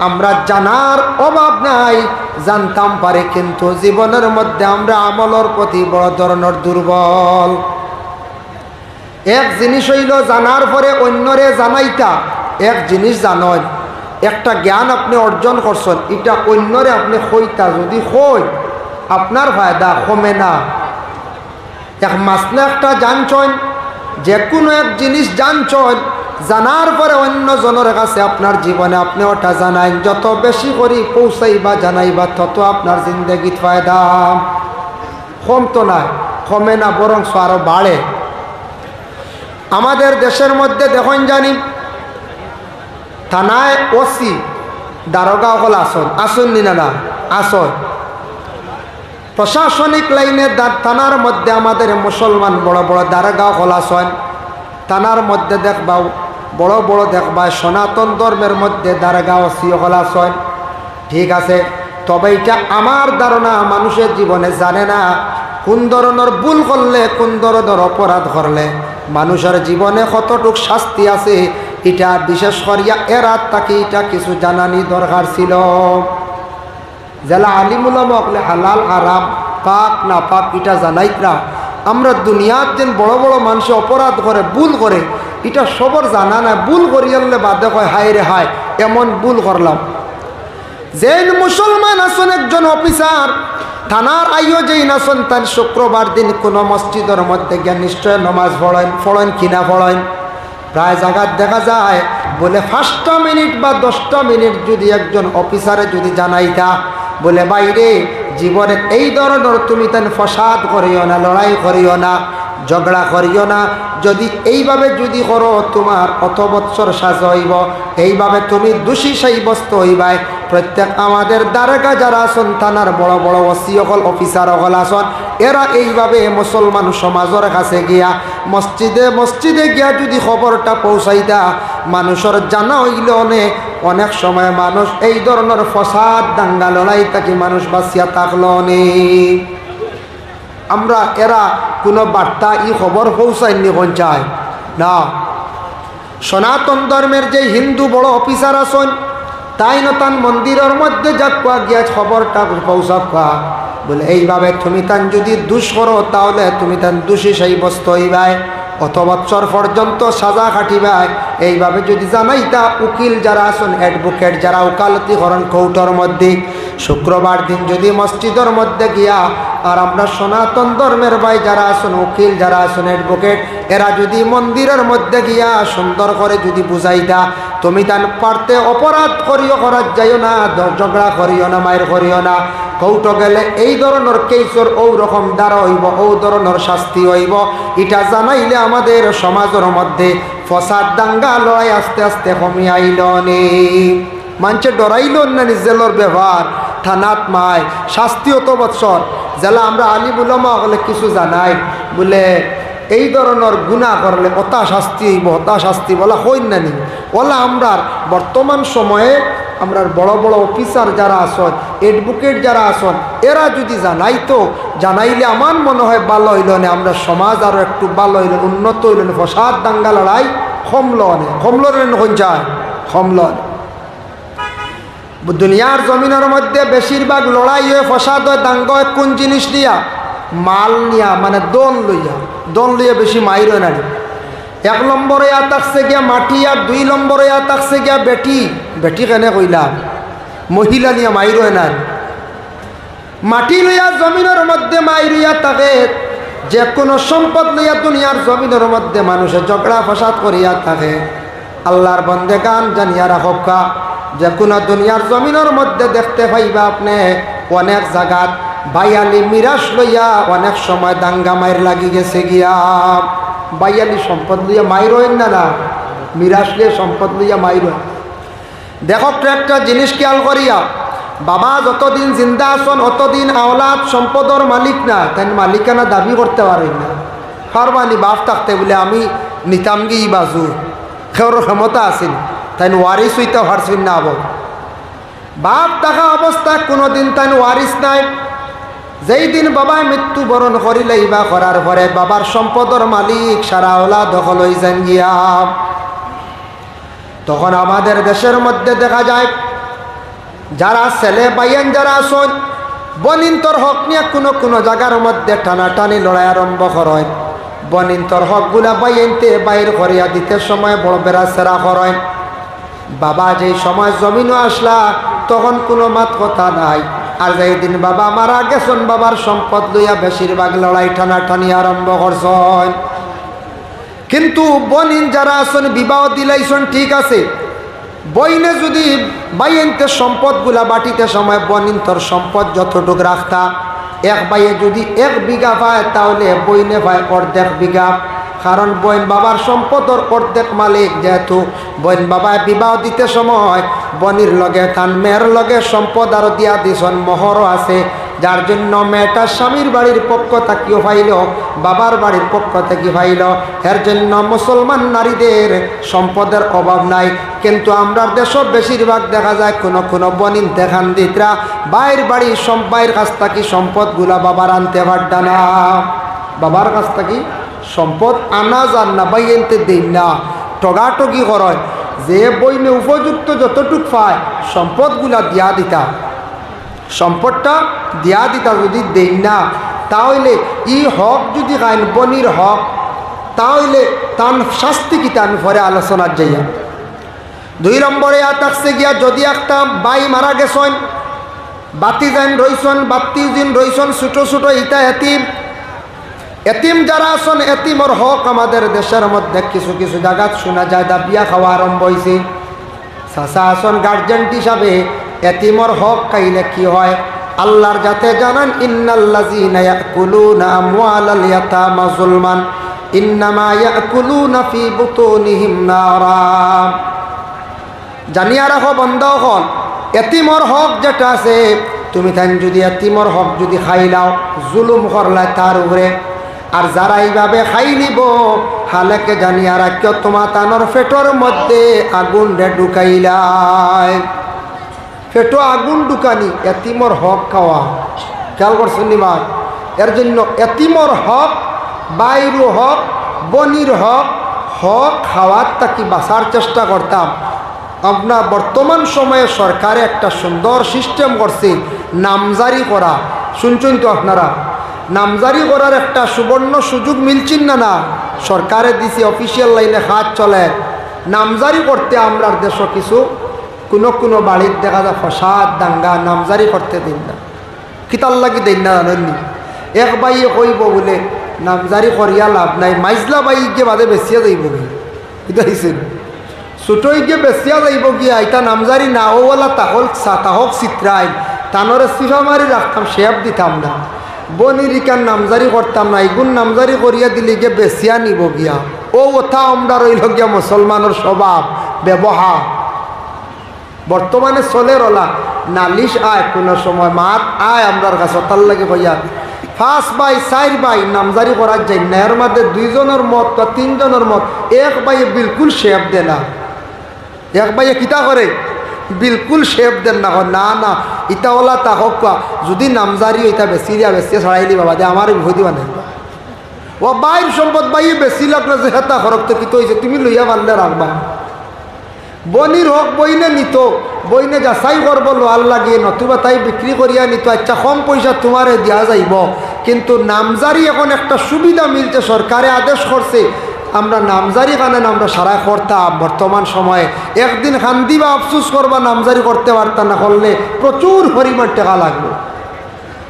আমরা জানার অভাব নাই, জানতাম পারে, কিন্তু জীবনের মধ্যে আমরা আমলের প্রতি বড় ধরনের দুর্বল। এক জিনিস হইল জানার পরে অন্যরে জানাইতা, এক জিনিস জানেন, একটা জ্ঞান আপনি অর্জন করছেন, এটা অন্যরে আপনি কইতা, যদি কই আপনার ফায়দা কমে না। এক মাসলা একটা জানছেন, যে কোনো এক জিনিস জানছেন, জানার পরে অন্য জনের কাছে আপনার জীবনে আপনি ওটা জানাইন, যত বেশি করে পৌঁছাইবা জানাইবা তত আপনার জিন্দগিত ফায়দা। কম তো নাই, কমে না, বরং আরো বাড়ে। আমাদের দেশের মধ্যে দেখুন জানি থানায় ওসি দারোগা হল আসন, আসন নিনা না আসন। প্রশাসনিক লাইনে থানার মধ্যে আমাদের মুসলমান বড় বড় দারোগা হল আসন। থানার মধ্যে দেখবা বড় বড় দেখবা সনাতন ধর্মের মধ্যে দারোগা ওসি হল আসন। ঠিক আছে, তবে এটা আমার ধারণা মানুষের জীবনে জানে না কোন ধরনের ভুল করলে, কোন ধরনের অপরাধ করলে মানুষের জীবনে কতটুক শাস্তি আছে, এটা বিশেষ করিয়া এরা তাকে এটা কিছু জানানি দরকার ছিল। জেলা আলিমুলামা হলে হালাল হারাম পাক না পাক এটা জানাইত না। আমরা দুনিয়ার যেন বড় বড় মানুষ অপরাধ করে, ভুল করে, এটা সবর জানা না। ভুল করিয়ালে বাদে কয় হায় রে হায় এমন ভুল করলাম। যেন মুসলমান আসন একজন অফিসার থানার আইও যেই নাচন, তার শুক্রবার দিন কোনো মসজিদের মধ্যে গিয়ে নিশ্চয় নমাজ পড়েন কিনা পড়েন। প্রায় জায়গায় দেখা যায় বলে 5টা মিনিট বা 10টা মিনিট যদি একজন অফিসারে যদি জানাইতা বলে বাইরে জীবনে এই ধরনের তুমি তেন ফসাদ করিও না, লড়াই করিও না, ঝগড়া করিও না, যদি এইভাবে যদি করো তোমার কত বৎসর সাজা হইব, এইভাবে তুমি দোষী সাব্যস্ত হইবাই। প্রত্যেক আমাদের দারোগা যারা আসন, থানার বড় বড় ওসি হল, অফিসার হল আসন, এরা এইভাবে মুসলমান সমাজের কাছে গিয়া মসজিদে মসজিদে গিয়া যদি খবরটা পৌঁছাইতা, মানুষের জানা হইল অনেক সময় মানুষ এই ধরনের ফসাদ দাঙ্গা লড়াই থাকি মানুষ বাঁচিয়া থাকল অনেক। আমরা এরা কোনো বার্তা ই খবর পৌঁছায়নি পঞ্চায় না। সনাতন ধর্মের যে হিন্দু বড় অফিসার আছেন, তাই নতান মন্দিরের মধ্যে যাক গিয়া খবরটা পৌঁছাক বলে এইভাবে তুমি তান যদি দুষ করো তাহলে তুমি তান দোষী সাব্যস্ত হইবাই। অত বছর পর্যন্ত সাজা খাটিবায়। এইভাবে যদি জানাইতা উকিল যারা আছেন, অ্যাডভোকেট যারা ওকালতি করেন কোর্টের মধ্যে, শুক্রবার দিন যদি মসজিদের মধ্যে গিয়া আর আমরা সনাতন ধর্মের ভাই যারা আছেন, উকিল যারা আছেন, অ্যাডভোকেট, এরা যদি মন্দিরের মধ্যে গিয়া সুন্দর করে যদি বুঝাইতা, তুমি তান পারতে অপরাধ করিও, করার যাইও না, ঝগড়া করিও না, মায়ের করিও না, কৌট গেলে এই ধরনের কেসর ও রকম দ্বারা হইব, ও ধরনের শাস্তি হইব, এটা জানাইলে আমাদের সমাজের মধ্যে ফসাদ দাঙ্গা লড়াই আস্তে আস্তে কমি আইল নে। মানুষে ডরাইল না জেলর ব্যবহার, থানাত মায় শাস্তি অত বৎসর জেলা। আমরা আলিম উলামা হলে কিছু জানাই বলে এই ধরনের গুনাহ করলে অতা শাস্তি হইব, অতা শাস্তি বলা হইন না নি ওলা। আমরা বর্তমান সময়ে আমরা বড় বড় অফিসার যারা আসন, অ্যাডভোকেট যারা আসন, এরা যদি জানাইতো, জানাইলে আমার মনে হয় ভালো হইল না, আমরা সমাজ আরও একটু ভালো হইল, উন্নত হইল না, ফসাদ দাঙ্গা লড়াই কমল নে, কমল কোন যায় কমল। দুনিয়ার জমিনের মধ্যে বেশিরভাগ লড়াই হয়, ফসাদ হয়, দাঙ্গা হয় কোন জিনিস নিয়া? মাল নিয়া, মানে দন লইয়া। দন লইয়া বেশি মাইর হয় না। এক নম্বরে থাকছে গিয়া মাটি, আর 2 নম্বরে থাকছে গিয়া বেটি। বেটি কেনে কইলাম? মহিলা নিয়া মাইর হয় না। মাটি লইয়া জমিনের মধ্যে মাইর হইয়া থাকে, যে কোনো সম্পদ লইয়া দুনিয়ার জমিনের মধ্যে মানুষে ঝগড়া ফসাদ করিয়া থাকে। আল্লাহর বন্দেগান জানিয়া রাখা, যে কোনো দুনিয়ার জমিনের মধ্যে দেখতে পাইবা আপনি অনেক জায়গাত বাইয়ালি মিরাস লইয়া অনেক সময় দাঙ্গা মাইর লাগি গেছে গিয়া। বাইয়ালি সম্পদ লইয়া মাইর হইন না, না মিরাস লিয়ে সম্পদ লইয়া মাইর হয়। দেখো একটা জিনিস খেয়াল করিয়া, বাবা যতদিন জিন্দা আসন অতদিন আওলাদ সম্পদর মালিক না, তাই মালিকানা দাবি করতে পারেন না। ফারবানি বাপ থাকতে বলে আমি নিতামগি বাজু, খেওর ক্ষমতা আসেন, তাই ওয়ারিস হইতে পারছেন না। বাপ থাকা অবস্থা কোনোদিন তাই ওয়ারিস নাই। যেই দিন বাবায় মৃত্যুবরণ করিলেই বা করার পরে বাবার সম্পদর মালিক সারা ওলা দখল হয়ে যান গিয়া। তখন আমাদের দেশের মধ্যে দেখা যায় যারা ছেলে বাইয়েন যারা আসন, বনিন্তর হক নিয়ে কোনো জায়গার মধ্যে টানাটানি লড়াই আরম্ভ করেন। বনিন্তর হকগুলা বাইনতে বাইর করিয়া দিতে সময় বড় বেড়া সেরা করেন। বাবা যেই সময় জমিনও আসলা তখন কোনো মাত কথা নাই। আর যেই দিন বাবা মারা গেছেন, বাবার সম্পদ লইয়া বেশিরভাগ লড়াই টানাটানি আরম্ভ করছেন। কিন্তু বনিন যারা আছেন বিবাহ দিলাইছেন, ঠিক আছে, বইনে যদি বাইনতে সম্পদগুলা বাটিতে সময় বনিন তোর সম্পদ যতটুক রাখতা, এক বাইয়ে যদি 1 বিঘা পায় তাহলে বইনে পায় 1.5 বিঘা। কারণ বইন বাবার সম্পদর 1.5 মালিক, যেহেতু বইন বাবায় বিবাহ দিতে সময় বনির লগে তান মেয়ের লগে সম্পদ আরও দিয়া দিছন, মোহরও আছে, যার জন্য মেয়েটা স্বামীর বাড়ির পক্ষ থাকিও পাইল, বাবার বাড়ির পক্ষ থেকে পাইল। এর জন্য মুসলমান নারীদের সম্পদের অভাব নাই। কিন্তু আমরা দেশও বেশিরভাগ দেখা যায় কোনো বনিন দেখান দিতরা বাইর বাড়ি বাইর কাছ থেকে সম্পদগুলা বাবার আনতে পারত না। বাবার কাছ থেকে সম্পদ আনা যান না, বাই আনতে দেন না, টগাটগি করয়। যে বইনে উপযুক্ত যতটুক পায় সম্পদগুলা দিয়া দিতা, সম্পদটা দিয়া দিতা। যদি দেন না তাহলে ই হক যদি খাইন বনির হক, তাহলে তার শাস্তি কিতা আমি পরে আলোচনার যাইয়া। 2 নম্বরে থাকছে গিয়া যদি একটা বাই মারা গেছেন, বাতি যান রইছেন, বাতি দিন রইছেন, ছোটো ছোটো ইটা এতিম, এতিম যারা আছেন এতিমর হক আমাদের দেশের মধ্যে কিছু কিছু জায়গাত শোনা যায় দা বিয়া খাওয়া আরম্ভ হয়েছে। চাচা আছেন গার্জেন হিসাবে, এতিমর হক খাইলে কি হয় আল্লাহর যাতে জানান, ইন্নাল্লাযীনা ইয়াকুলুনা আমওয়ালাল ইয়াতামা যুলমান ইন্নামা ইয়াকুলুনা ফি বুতুনিহিম নারা। জানিয়া রাখো বন্ধ হল, এতিমর হক যেটা আছে তুমি তাই যদি এতিমর হক যদি খাইলাও, জুলুম করলাই তার উপরে, আর যারা এইভাবে খাই নিব হালেকে জানিয়া রাখিও তোমার তানোর পেটর মধ্যে আগুন ঢুকাইলাই। পেটো আগুন ঢুকানি এতিমর হক খাওয়া, খেয়াল করছেন নিমার। এর জন্য এতিমর হক, বাইরু হক, বনির হক, হক খাওয়ার তাকে বাঁচার চেষ্টা করতাম। আপনার বর্তমান সময়ে সরকারে একটা সুন্দর সিস্টেম করছে নামজারি করা, শুনছেন তো আপনারা? নামজারি করার একটা সুবর্ণ সুযোগ মিলছেন না, না সরকারে দিছি অফিসিয়াল লাইনে হাত চলে নামজারি করতে আমরা দেশ কিছু কোনো বাড়ির দেখা যায় ফসাদ দাঙ্গা নামজারি করতে দিন না কিতার লাগি দিন না জানেননি এক বাইয়ে কইব বলে নামজারি করিয়া লাভ নাই মাইজলা বাই গিয়ে বাদে বেচিয়া যাইব কিন্তু হিসেব ছোটই গিয়ে বেচিয়া যাইব গিয়া এটা নামজারি না ওলা তাহক চিত্রাই তানরে সিফা মারি রাখতাম শেপ দিতাম না বনিরিকার নামজারি করতাম না এগুন নামজারি করিয়া দিলে গিয়ে বেচিয়া নিব গিয়া ও ওথা আমরা রইল গিয়া মুসলমানের স্বভাব ব্যবহার বর্তমানে চলে রলা নালিশ আয় কোনো সময় মাত আয় আমরার কাছে তার লাগে কইয়া 5 ভাই 4 ভাই নামজারি করার যাই না এর মধ্যে 2 জনের মত বা 3 জনের মত এক ভাইয়ে বিলকুল শেপ দেয় না এক ভাইয়ে কিতা করে বিলকুল শেপ দেন না না না ইটা ওলা তা হোক যদি নামজারি ইটা বেচিয়া ছাড়াইলি বাবা দে আমার ভয় দিবা নাই ও বাইর সম্পদ বাইয়ে বেচিল আপনার যে হেতা খরক তো কিতো হয়েছে তুমি লইয়া পারলে রাখবা বনির হক বইনে নিত বইনে যাচাই করব লোয়ার লাগে নতুবা তাই বিক্রি করিয়া নিত আচ্ছা কম পয়সা তোমারে দেওয়া যাইব কিন্তু নামজারি এখন একটা সুবিধা মিলছে সরকারে আদেশ করছে আমরা নামজারি কানেন আমরা সারা করতাম বর্তমান সময়ে একদিন খান্দি বা আফসুস করবা নামজারি করতে পারতাম না করলে প্রচুর পরিমাণ টাকা লাগবে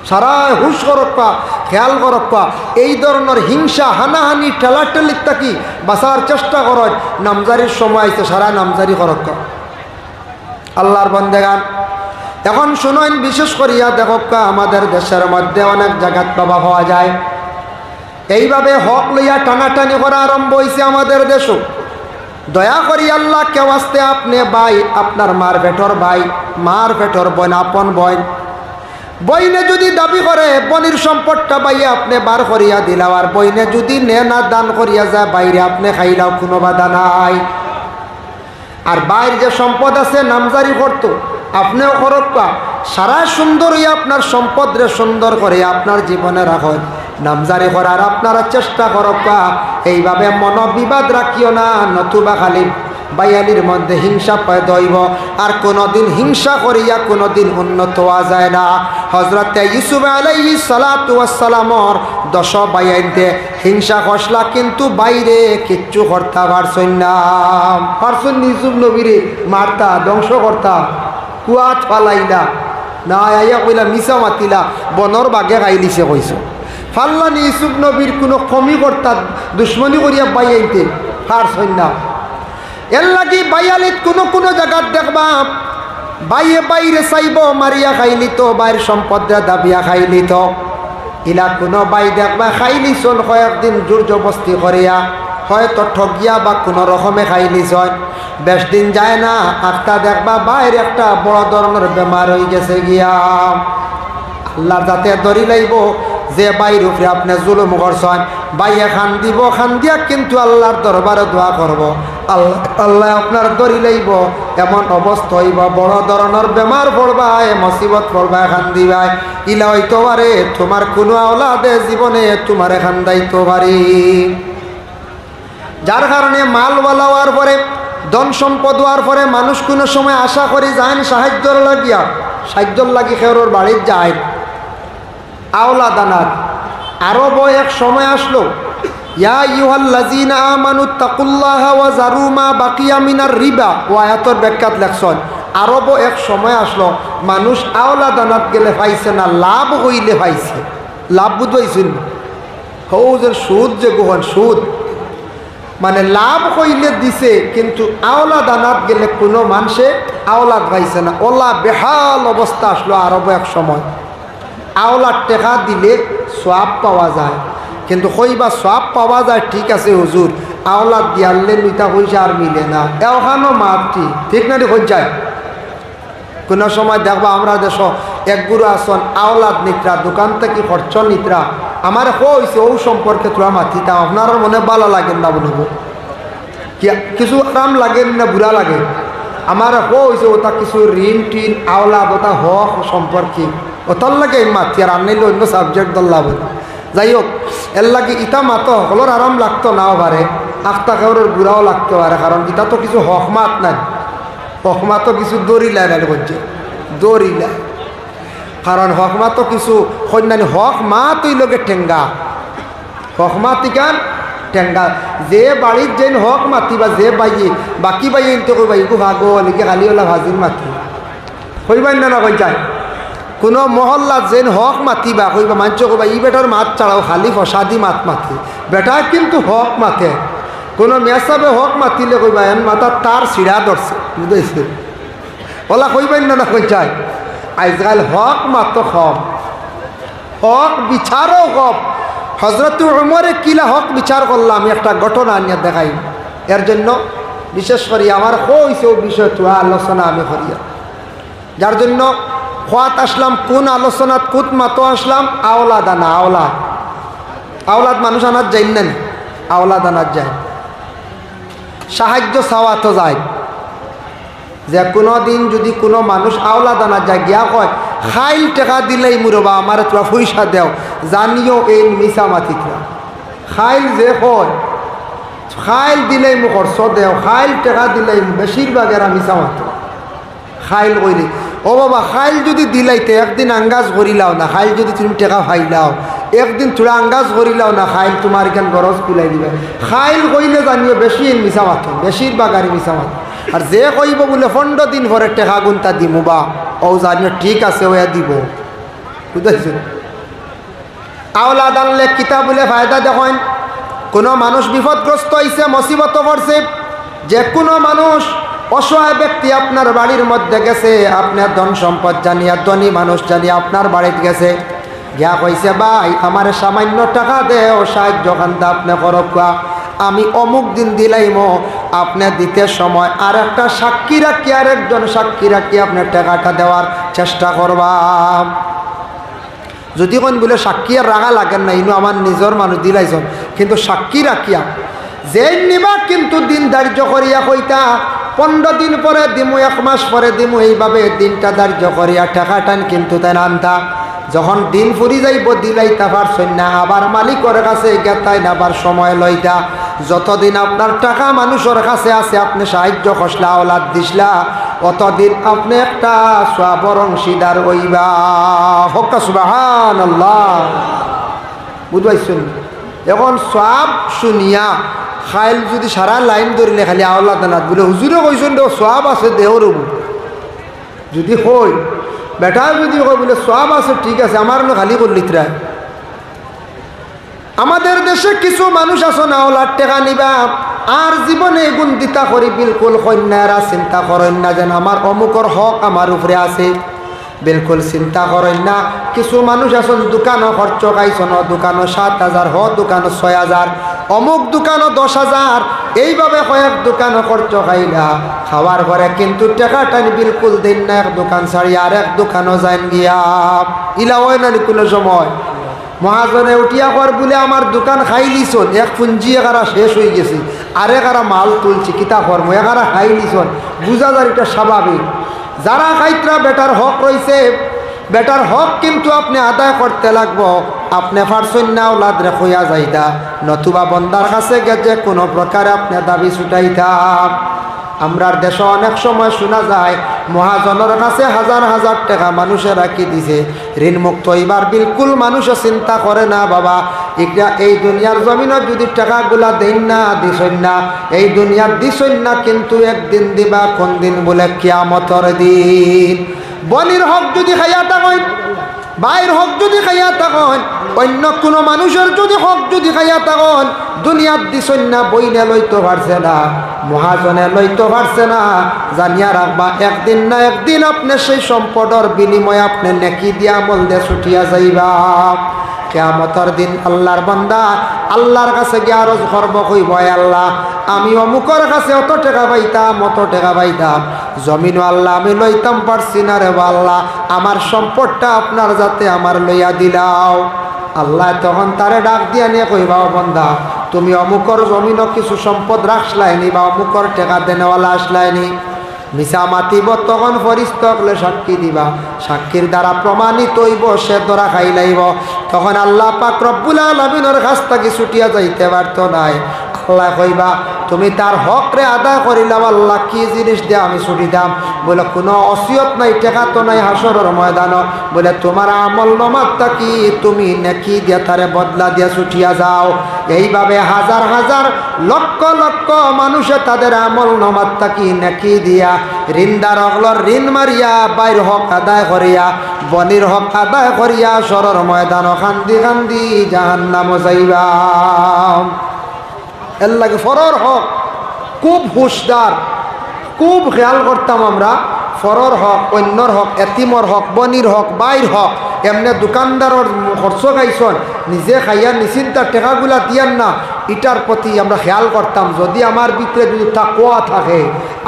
সারা হুশ করক্কা খেয়াল করক্কা এই ধরনের হিংসা হানাহানি ঠেলাঠেলির থাকি বাঁচার চেষ্টা করত নামজারির সময় আইছে সারা নামজারি করক্কা আল্লাহর বন্দেগান এখন শুনেন বিশেষ করিয়া দেখক্কা আমাদের দেশের মধ্যে অনেক জায়গাত বাবা পাওয়া যায় এইভাবে হক লইয়া টানাটানি করা আরম্ভ হয়েছে আমাদের দেশও দয়া করি আল্লাহ কেউ আসতে আপনি ভাই আপনার মার পেটর ভাই মার পেটর বোন আপন বোন বইনে যদি দাবি করে বনির সম্পদটা বাইয়ে আপনি বার করিয়া দিলাও আর বইনে যদি নে না দান করিয়া যায় বাইরে আপনি খাইলাও কোনো বাধা নাই আর বাইরে যে সম্পদ আছে নামজারি করতো আপনিও করক্কা সারা সুন্দর হইয়া আপনার সম্পদ রে সুন্দর করে আপনার জীবনে রাখেন নামজারি করার আপনারা চেষ্টা করক্কা এইভাবে মনোবিবাদ রাখিও না নতুবা খালি বাইয়ালির মধ্যে হিংসা পয়দা হইব আর কোনোদিন হিংসা করিয়া কোনোদিন উন্নত হওয়া যায় না হযরত ইউসুফ আলাইহিস সালাতু ওয়াস সালামর 10 বাইয়াইতে হিংসা কষলা কিন্তু বাইরে কিচ্ছু করতে পারছেন না পারছেন ইউসুফ নবীরে মারতা ধ্বংস করতা কুয়াত ফালাইলা না আইয়া কইলা মিছা মাতিলা বনর বাগে খাইলিছে কইছো ফাল্লানি ইউসুফ নবীর কোনো কমি করতা দুশ্মনী করিয়া বাইয়াইতে পারছেন না এর লাগি বাইয়ালিত কোনো জায়গাত দেখবা বাইয়ে বাইরে চাইব মারিয়া খাইলি তো বাইর সম্পদরা দাবিয়া খাইলি তো ইলা কোনো বাই দেখবা খাইলি চল কয়েকদিন জোর জবস্তি করিয়া হয়তো ঠগিয়া বা কোনো রকমে খাইলি চল বেশ দিন যায় না একটা দেখবা বাইরে একটা বড় ধরনের বেমার হয়ে গেছে গিয়া আল্লাহ যাতে ধরি লাইব যে বাইর উপরে আপনি জুলুম করছেন বাইয়ে খান দিব খান দিয়া কিন্তু আল্লাহর দরবারে দোয়া করব আল্লাহ আপনার দরি লাইব এমন অবস্থা হইব বড় ধরনের বেমার পড়বা মুসিবত পড়বা খান দিবাই ইলা হইতে পারে তোমার কোনো আওলাদে জীবনে তোমার খান দাইতে পারি যার কারণে মালওয়ালা হওয়ার পরে ধন সম্পদ হওয়ার পরে মানুষ কোনো সময় আশা করি যায় সাহায্যর লাগিয়া সাহায্যর লাগি খেরোর বাড়ির যায় আওলা দানাত আরো এক সময় আসলো ইয়া আইয়ুহাল্লাযীনা আমানু তাকুল্লাহা ওয়া যারু মা বাকিয়া মিনার রিবা ও আয়াতের ব্যাখ্যাত লেখছেন আরব এক সময় আসলো মানুষ আওলা দানাত গেলে পাইছে না লাভ হইলে পাইছে লাভ বুঝাইছেন হৌজের সুদ যে গোহন সুদ মানে লাভ হইলে দিছে কিন্তু আওলা দানাত গেলে কোনো মানুষে আওলাদ পাইছে না ওলা বেহাল অবস্থা আসলো আরব এক সময় আওলাদ টেকা দিলে সওয়াব পাওয়া যায় কিন্তু কইবা সওয়াব পাওয়া যায় ঠিক আছে হুজুর আওলাদ দিয়ালে মিটা পয়সা আর মিলে না এওখানো মাপটি ঠিক না হয়ে যায় কোনো সময় দেখবা আমরা দেশ এক গুরু আসন আওলাদ নিত্রা দোকান থেকে খরচ নিত্রা আমার কইছে ও সম্পর্কে তোরা মাতিতা আপনার মনে ভালো লাগেন না বলব কিছু আরাম লাগেন না বুড়া লাগে আমার কইছে ওটা কিছু ঋণ টিন আওলাদ ওটা হক সম্পর্কে ওটার লাগে মাতি আর আনলে অন্য সাবজেক্ট দল লাভ যাই হোক এর লাগে ইটা মাতো সকলের আরাম লাগতো নাও পারে আখতা খাওয়ার বুড়াও লাগতে পারে কারণ ইটা তো কিছু হকমাত নাই হকমাতো কিছু দৌড়িলায় নাই করছে দৌড়িলায় কারণ হকমাতো কিছু কন্যানি হক মা তুই লোকে ঠেঙ্গা হকমা তিকান টেঙ্গা যে বাড়ির যেন হক মাতি বা যে বাইয়ে বাকি বাইয়ে ইনতে কই বাইকু ভাগো লিখে খালি ওলা ভাজির মাতি কইবাই না কই যায় কোনো মহল্লাত যেন হক মাতিবা কইবা মাঞ্চ কইবা ই বেটার মাত ছাড়াও খালি ফসাদি মাত মাতি বেটা কিন্তু হক মাতে কোনো মেসাবে হক মাতিলে কইবা এন মাথা তার সিড়া ধরছে বুঝাইছে ওলা কইবাই না কই যায় আজকাল হক মাত কম হক বিচারও কম হজরত উমরে কিলা হক বিচার করলাম আমি একটা ঘটনা নিয়ে দেখাই এর জন্য বিশেষ করে আমার হইছে ও বিষয় তো আলোচনা আমি করিয়া যার জন্য খোয়াত আসলাম কোন আলোচনাত কুত মাতো আসলাম আওলাদ আনা আওলাদ আওলাদ মানুষ আনার যাই না আওলাদ আনার যায় সাহায্য চাওয়া তো যায় যে কোনো দিন যদি কোনো মানুষ আওলাদ আনার যায় গিয়া কয় খাইল টাকা দিলেই মুরবা আমার তোরা পয়সা দেও জানিও এই মিশা মাতিকা খাইল যে হয় খাইল দিলেই মু খরচ দেও খাইল টাকা দিলেই বেশিরভাগেরা মিশা মাতো খাইল কইলে ও বাবা খাইল যদি দিলাইতে একদিন আঙ্গাজ করিলাও না খাইল যদি তুমি টাকা খাইলাও একদিন তোরা আঙ্গাজ করিলাও না খাইল তোমার এখান গরজ কুলাই দিবে খাইল কইলে জানিও বেশি মিশা মাতো বেশিরভাগ আর মিশা মাতো আর যে কইব বলে 15 দিন পরে টেকা গুনতা দিমু বা ও জানিও ঠিক আছে ওয়া দিব বুঝাইছেন আওলাদ আনলে কিতাব বলে ফায়দা দেখেন কোনো মানুষ বিপদগ্রস্ত হইছে মুসিবত পড়ছে যে কোনো মানুষ অসহায় ব্যক্তি আপনার বাড়ির মধ্যে গেছে আপনার ধন সম্পদ জানিয়া ধনী মানুষ জানিয়া আপনার বাড়িতে গেছে গিয়া কইছে ভাই আমার সামান্য টাকা দেও সাহায্য খান্তা আপনি করবা আমি অমুক দিন দিলাইম আপনি দিতে সময় আর একটা সাক্ষী রাখি আর একজন সাক্ষী রাখি আপনার টাকাটা দেওয়ার চেষ্টা করবা যদি কোন বলে সাক্ষী আর রাগা লাগেন না ইনু আমার নিজের মানুষ দিলাইছেন কিন্তু সাক্ষী রাখিয়া যে নিবা কিন্তু দিন ধার্য করিয়া কইতা 15 দিন পরে দিমু 1 মাস পরে দিমু এইভাবে দিনটা ধার্য করিয়া টাকাটান কিন্তু তাই আনতা যখন দিন ফুরি যাইব দিলাইতা পারছেন না আবার মালিকের কাছে গেতাই না আবার সময় লইতা যতদিন আপনার টাকা মানুষের কাছে আছে আপনি সাহায্য খসলা আওলাদ দিসলা অতদিন আপনি একটা সওয়াবের অংশীদার হইবা হক সুবহানাল্লাহ বুঝাইছেন এখন সওয়াব শুনিয়া খাইল যদি সারা লাইন ধরিলে খালি আওলাদ না বলে হুজুরে কইছেন সওয়াব আছে দেহর যদি কই বেটা যদি কই বলে সওয়াব আছে ঠিক আছে আমার না খালি করলিতরা আমাদের দেশে কিছু মানুষ আছে না আওলাদ টাকা নিবা আর জীবনে গুণ দিতা করি বিলকুল কন্যারা চিন্তা করেন না যেন আমার অমুকর হক আমার উপরে আছে বিলকুল চিন্তা করেন না কিছু মানুষ আছেন দোকানও খরচ খাইছেন দোকানও 7,000 হ দোকানও 6,000 অমুক দোকানও 10,000 এইভাবে কয়েক দোকানও খরচ খাইলা খাওয়ার পরে কিন্তু টাকাটা বিলকুল দেন না এক দোকান ছাড়ি আর এক দোকানও যান গিয়া ইলা হয় না কোনো সময় মহাজনে উঠিয়া কর বলে আমার দোকান খাই লিছন এক পুঞ্জি এগারা শেষ হয়ে গেছে আর এগারা মাল তুলছি কিতা কর্ম এগারা খাই লিছন বুঝা যায় এটা স্বাভাবিক যারা খাইতরা বেটার হক রয়েছে বেটার হক কিন্তু আপনি আদায় করতে লাগবো আপনি পারছেন না আওলাদ রেখইয়া যাইতা নতুবা বন্দার কাছে গেছে কোনো প্রকারে আপনি দাবি ছুটাইতা আমরার দেশে অনেক সময় শোনা যায় মহাজনের কাছে হাজার হাজার টাকা মানুষে রাখি দিছে ঋণ মুক্ত এবার বিলকুল মানুষও চিন্তা করে না বাবা এটা এই দুনিয়ার জমিনে যদি টাকাগুলা দেন না দিছেন না এই দুনিয়ার দিছেন না কিন্তু একদিন দিবা কোন দিন বলে কিয়ামতের দিন বনির হক যদি খাইয়া থাকেন বাইর হক যদি খাইয়া থাকেন অন্য কোনো মানুষের যদি হক যদি খাইয়া থাকেন দুনিয়ার দিছেন না বইনে লইতে পারছে না মহাজনে লইতে পারছে না জানিয়া রাখবা একদিন না একদিন আপনি সেই সম্পদের বিনিময়ে আপনি নেকি দিয়া আমল দিয়ে ছুটিয়া যাইবা কিয়ামতের দিন আল্লাহর বান্দা আল্লাহর কাছে গিয়ে আরজ করব কইব আল্লাহ আমি অমুকের কাছে অত টাকা পাইতাম জমিনও আল্লাহ আমি লইতাম পারছি না রে আল্লাহ আমার সম্পদটা আপনার যাতে আমার লইয়া দিলাও আল্লাহ তখন তারে ডাক দিয়া নিয়ে কইবা বান্দা তুমি অমুকর জমিনও কিছু সম্পদ রাখলাইনি বা অমুকর টাকা দেনেওয়ালা আসলাইনি মিছা মাতিব তখন ফরিস্ত হলে সাক্ষী দিবা সাক্ষীর দ্বারা প্রমাণিত হইব সে ধরা খাইলাইব তখন আল্লাহ পাক রব্বুল আলামিনের কাছ থেকে ছুটিয়া যাইতে পারত নাই আল্লাহ কইবা তুমি তার হক রে আদায় করিলাম আল্লাহ কি জিনিস দিয়ে আমি ছুটি দাম বলে কোনো অসিয়ত নাই, টেকা তো নাই হাসরের ময়দান। বলে তোমার আমল নামাত থাকি তুমি নেকি দিয়া তারে বদলা দিয়া ছুটিয়া যাও। এইভাবে হাজার হাজার লক্ষ লক্ষ মানুষে তাদের আমল নামাত থাকি নেকি দিয়া ঋণদার অগলর ঋণ মারিয়া বাইর হক আদায় করিয়া বনির হক আদায় করিয়া সরর ময়দান খান্দি খান্দি জাহান্নাম যাইবা। এর লাগে ফরর হক খুব হুশদার, খুব খেয়াল করতাম আমরা। ফরর হক, অন্যর হক, এতিমর হক, বনির হক, বাইর হক, এমনি দোকানদারর খরচ খাইছন, নিজে খাইয়া নিশ্চিন্তার টেকাগুলা দিয়ান না, এটার প্রতি আমরা খেয়াল করতাম। যদি আমার ভিতরে যদি তাকওয়া থাকে,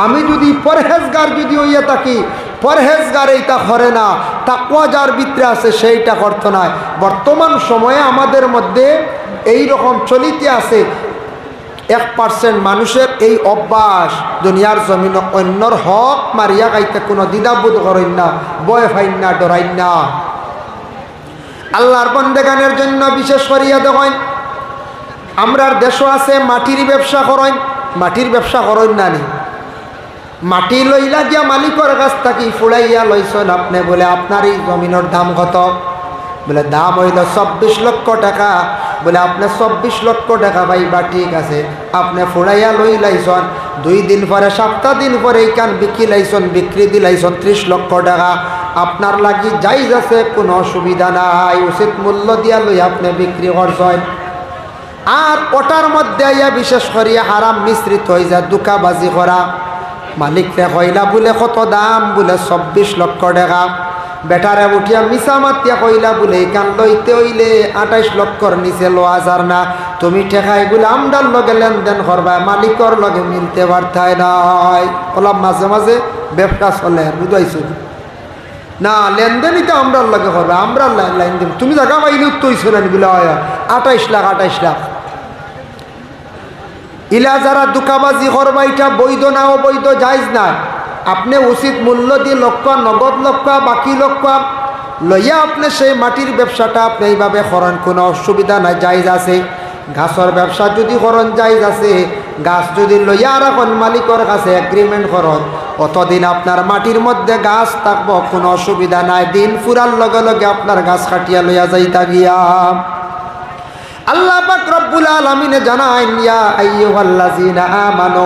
আমি যদি পরহেজগার যদি হইয়া থাকি, পরহেজগার এইটা করে না, তাকওয়া যার ভিতরে আছে সেইটা করতো না। বর্তমান সময়ে আমাদের মধ্যে এই রকম চলিতে আছে। 1% মানুষের এই অভ্যাস, দুনিয়ার জমিন অন্যর হক মারিয়া খাইতে কোনো দ্বিধাবোধ করেন না, ভয় ফাইন না, ডরাইন না। আল্লাহর বন্দেগানের জন্য বিশেষ করিয়া দেখেন, আমরার দেশও আছে মাটির ব্যবসা করেন। মাটির ব্যবসা করেন না নি? মাটি লইলা গিয়া মালিকের কাছ থাকি ফুড়াইয়া লইছেন আপনি। বলে আপনার এই জমিনের দাম কত? বলে দাম হইল 24 লক্ষ টাকা। বলে আপনি 24 লক্ষ টাকা পাইবা, ঠিক আছে। আপনি ফুড়াইয়া লই লাইছন, 2 দিন পরে 7 দিন পরে এইখান বিক্রি লাইছন, বিক্রি দিলাইছন 30 লক্ষ টাকা। আপনার লাগি যাইজ আছে, কোনো অসুবিধা নাই, উচিত মূল্য দিয়া লই আপনি বিক্রি করছেন। আর ওটার মধ্যে ইয়া বিশেষ করিয়া হারাম মিশ্রিত হয়ে যায়, দুকাবাজি করা। মালিকরে কইলা বলে কত দাম? বলে 24 লক্ষ টাকা। বেটারে উঠিয়া মিছা মাতিয়া কইলা বলে এখান লইতে হইলে 28 লক্ষর নিচে লোয়া যার না। তুমি ঠেকা এগুলো আমদার লগে লেনদেন করবা, মালিকর লগে মিলতে পারতাই নাই। ওলা মাঝে মাঝে ব্যবসা চলে, বুঝাইছো না? লেনদেনই তো আমরার লগে করবা, আমরা লেনদেন। তুমি জায়গা পাইলে উত্তরইছো না বলে 28 লাখ 28 লাখ। ইলা যারা দুকাবাজি করবা, এটা বৈধ না অবৈধ জায়েজ না। আপনি উচিত মূল্য দিয়ে লক্ষ, নগদ লক্ষ, বাকি লক্ষ লইয়া আপনি সেই মাটির ব্যবসাটা আপনি এইভাবে করেন, কোনো অসুবিধা নাই, জায়েজ আছে। গাছের ব্যবসা যদি করেন জায়েজ আছে। গাছ যদি লইয়া রাখেন মালিকের কাছে এগ্রিমেন্ট করেন, অতদিন আপনার মাটির মধ্যে গাছ থাকবো, কোনো অসুবিধা নাই। দিন ফুরার লগে লগে আপনার গাছ কাটিয়া লইয়া যাইতা গিয়া। আল্লাহ পাক রব্বুল আলামিন জানায়, ইয়া আইয়ুহাল্লাযীনা আমানু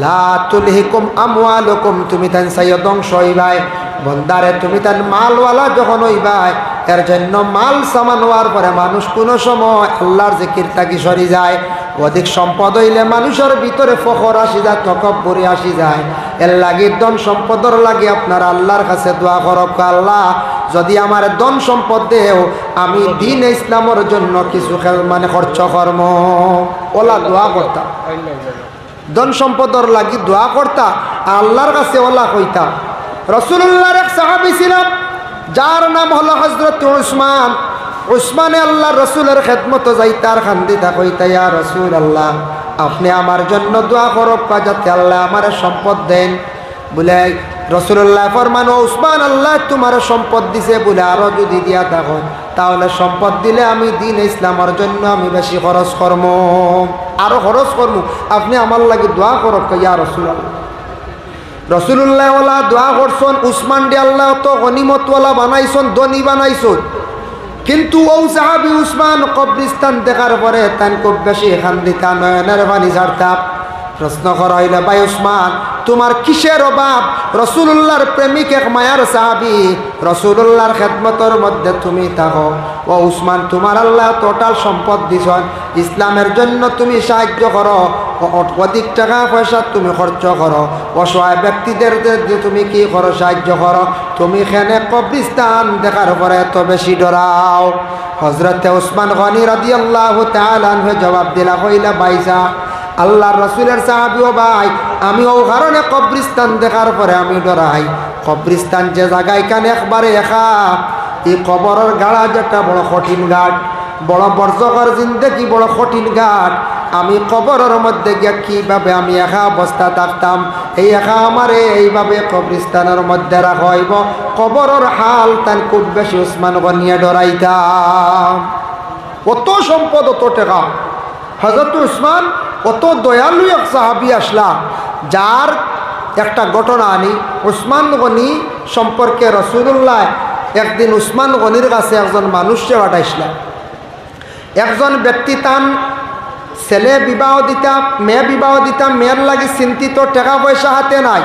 লা তুলহিকুম আমওয়ালুকুম, তুমি তান সাইয় ধ্বংস হইবাই। বন্দারে তুমি তান মালওয়ালা যখন হইবাই, এর জন্য মাল সামান হওয়ার পরে মানুষ কোনো সময় আল্লাহর জিকির থাকি সরি যায়। অধিক সম্পদ হইলে মানুষের ভিতরে ফখর আসি যায়, তকব্বুরি আসি যায়। এর লাগি ধন সম্পদর লাগে আপনার আল্লাহর কাছে দোয়া করক, আল্লাহ যদি আমার ধন সম্পদ দেও, আমি দিন ইসলামের জন্য কিছু মানে খরচ কর্ম। ওলা দোয়া করতাম, ধন সম্পদর লাগি দোয়া করতা, আল্লাহর কাছে ওলা কইতা। রাসূলুল্লাহর এক সাহাবী ছিলাম, যার নাম হলো হযরত উসমান। উসমানে আল্লাহ রসুলের খেদমত যাইতার খান্দিতা কইতা, ইয়া রাসূলুল্লাহ, আপনি আমার জন্য দোয়া করব যাতে আল্লাহ আমার সম্পদ দেন। বলে রাসূলুল্লাহ ফরমান, ও উসমান, আল্লাহ তোমার সম্পদ দিছে, বলে আরো যদি দিয়া থাকো তাহলে সম্পদ দিলে আমি দিন ইসলামের জন্য আমি বেশি খরচ করব, আরো খরচ করব, আপনি আমার লাগি দোয়া করব ইয়া রাসূলুল্লাহ। রাসূলুল্লাহ ওয়ালা দোয়া করছেন। উসমান ডি আল্লাহ তো গনিমতওয়ালা বানাইছেন, ধনী বানাইছেন। কিন্তু ও সাহাবী উসমান কবরিস্তান দেখার পরে তান খুব বেশি খান্দিতা, নয়নের পানি ঝাড়তা। প্রশ্ন করা হইলে, ভাই উসমান, তোমার কিসের অভাব? রাসূলুল্লাহর প্রেমিক এক মায়ার সাহাবী, রাসূলুল্লাহর খেদমতের মধ্যে তুমি থাকো। ও উসমান, তোমার আল্লাহ টোটাল সম্পদ দিছেন, ইসলামের জন্য তুমি সাহায্য করো, অধিক টাকা পয়সা তুমি খরচ করো, অসহায় ব্যক্তিদের তুমি কি করো? সাহায্য করো। তুমি এখানে কবরিস্তান দেখার পরে এত বেশি ডরাও। হযরতে উসমান গনি রাদিয়াল্লাহু তাআলা আনহু জবাব দিলা, কইলা, ভাইসা আল্লাহর রাসূলের সাহাবী, ও ভাই, আমি ও কারণে কবরিস্তান দেখার পরে আমি ডরাই। কবরিস্তান যে জায়গায় কানে একবারে একা, এই কবরের গাড়া যেটা বড় কঠিন ঘাট, বড় বর্জকর জিন্দেগি বড় কঠিন ঘাট। আমি কবরের মধ্যে গিয়া কীভাবে আমি একা অবস্থা থাকতাম, এই একা আমারে এইভাবে কবরিস্তানের মধ্যে রাখা হইব, কবরের হাল তান খুব বেশি উসমান গনিয়ে ডরাইতাম। কত সম্পদ, অত টাকা। হযরত উসমান অত দয়ালু এক সাহাবী আসলা, যার একটা ঘটনা আনি। উসমান গনি সম্পর্কে রাসূলুল্লাহ একদিন উসমান গনির কাছে একজন মানুষকে পাঠাইছিলেন। একজন ব্যক্তি তান ছেলে বিবাহ দিতাম, মেয়ে বিবাহ দিতাম, মেয়ের লাগি চিন্তিত, টাকা পয়সা হাতে নাই।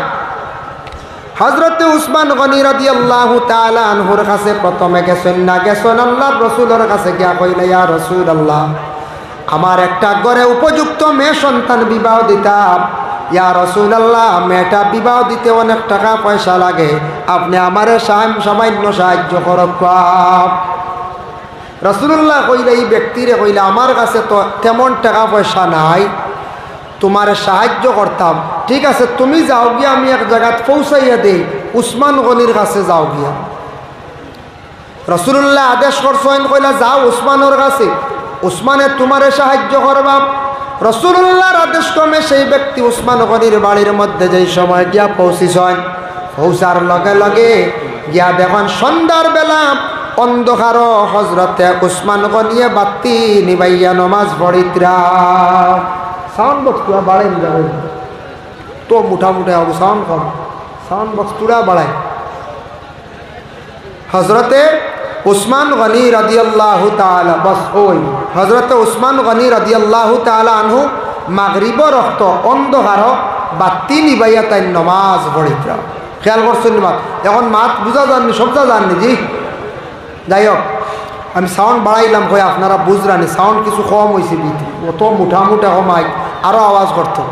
হযরতে উসমান গনি রাদিয়াল্লাহু তাআলা আনহুর কাছে প্রথমে গেছেন না, গেছেন আল্লাহর রাসূলের কাছে গিয়া কইলে, ইয়া রাসূলুল্লাহ, আমার একটা ঘরে উপযুক্ত মেয়ে সন্তান বিবাহ দিতাম। ইয়া রাসূলুল্লাহ, মেয়েটা বিবাহ দিতে অনেক টাকা পয়সা লাগে, আপনি আমারে সামান্য সাহায্য করব। রাসূলুল্লাহ কইলে, এই ব্যক্তিরে কইলে, আমার কাছে তো তেমন টাকা পয়সা নাই, তোমার সাহায্য করতাম। ঠিক আছে, তুমি যাও গিয়া, আমি এক জায়গাত পৌঁছাইয়া দেই, উসমান গনির কাছে যাও গিয়া। রাসূলুল্লাহ আদেশ করছেন, কইলা যাও উসমানের কাছে, উসমানে তোমারে সাহায্য করবা। রাসূলুল্লাহর আদেশ ক্রমে সেই ব্যক্তি উসমান গনির বাড়ির মধ্যে যেই সময় গিয়া পৌঁছিছেন, পৌঁছার লগে লগে গিয়া দেখেন সন্ধ্যার বেলা অন্ধকার, হযরতে উসমান গনিয়ে বাতি নিবাইয়া নমাজ পড়িত্রা। সাউন্ড বক্স তুরা বাড়াই যাবে তো মুঠামুঠি হবে, সাউন্ড কম, সাউন্ড বক্স তুরা বাড়ায়। হযরতে উসমান গনি রাদিয়াল্লাহু তাআলা, বস ওই হযরতে উসমান গনি রাদিয়াল্লাহু তাআলা আনহু মাগরিবর রক্ত অন্ধকার বাতি নিবাইয়া তাই নমাজ পড়িত্রা। খেয়াল করছেন মাত? এখন মাত বুঝা যাননি, সবটা জাননি জি। যাই হোক, আমি সাউন্ড বাড়াইলাম কই আপনারা বুঝরানি, সাউন্ড কিছু কম হয়েছে, অত মুঠামুঠা কমাই আরও আওয়াজ করতো।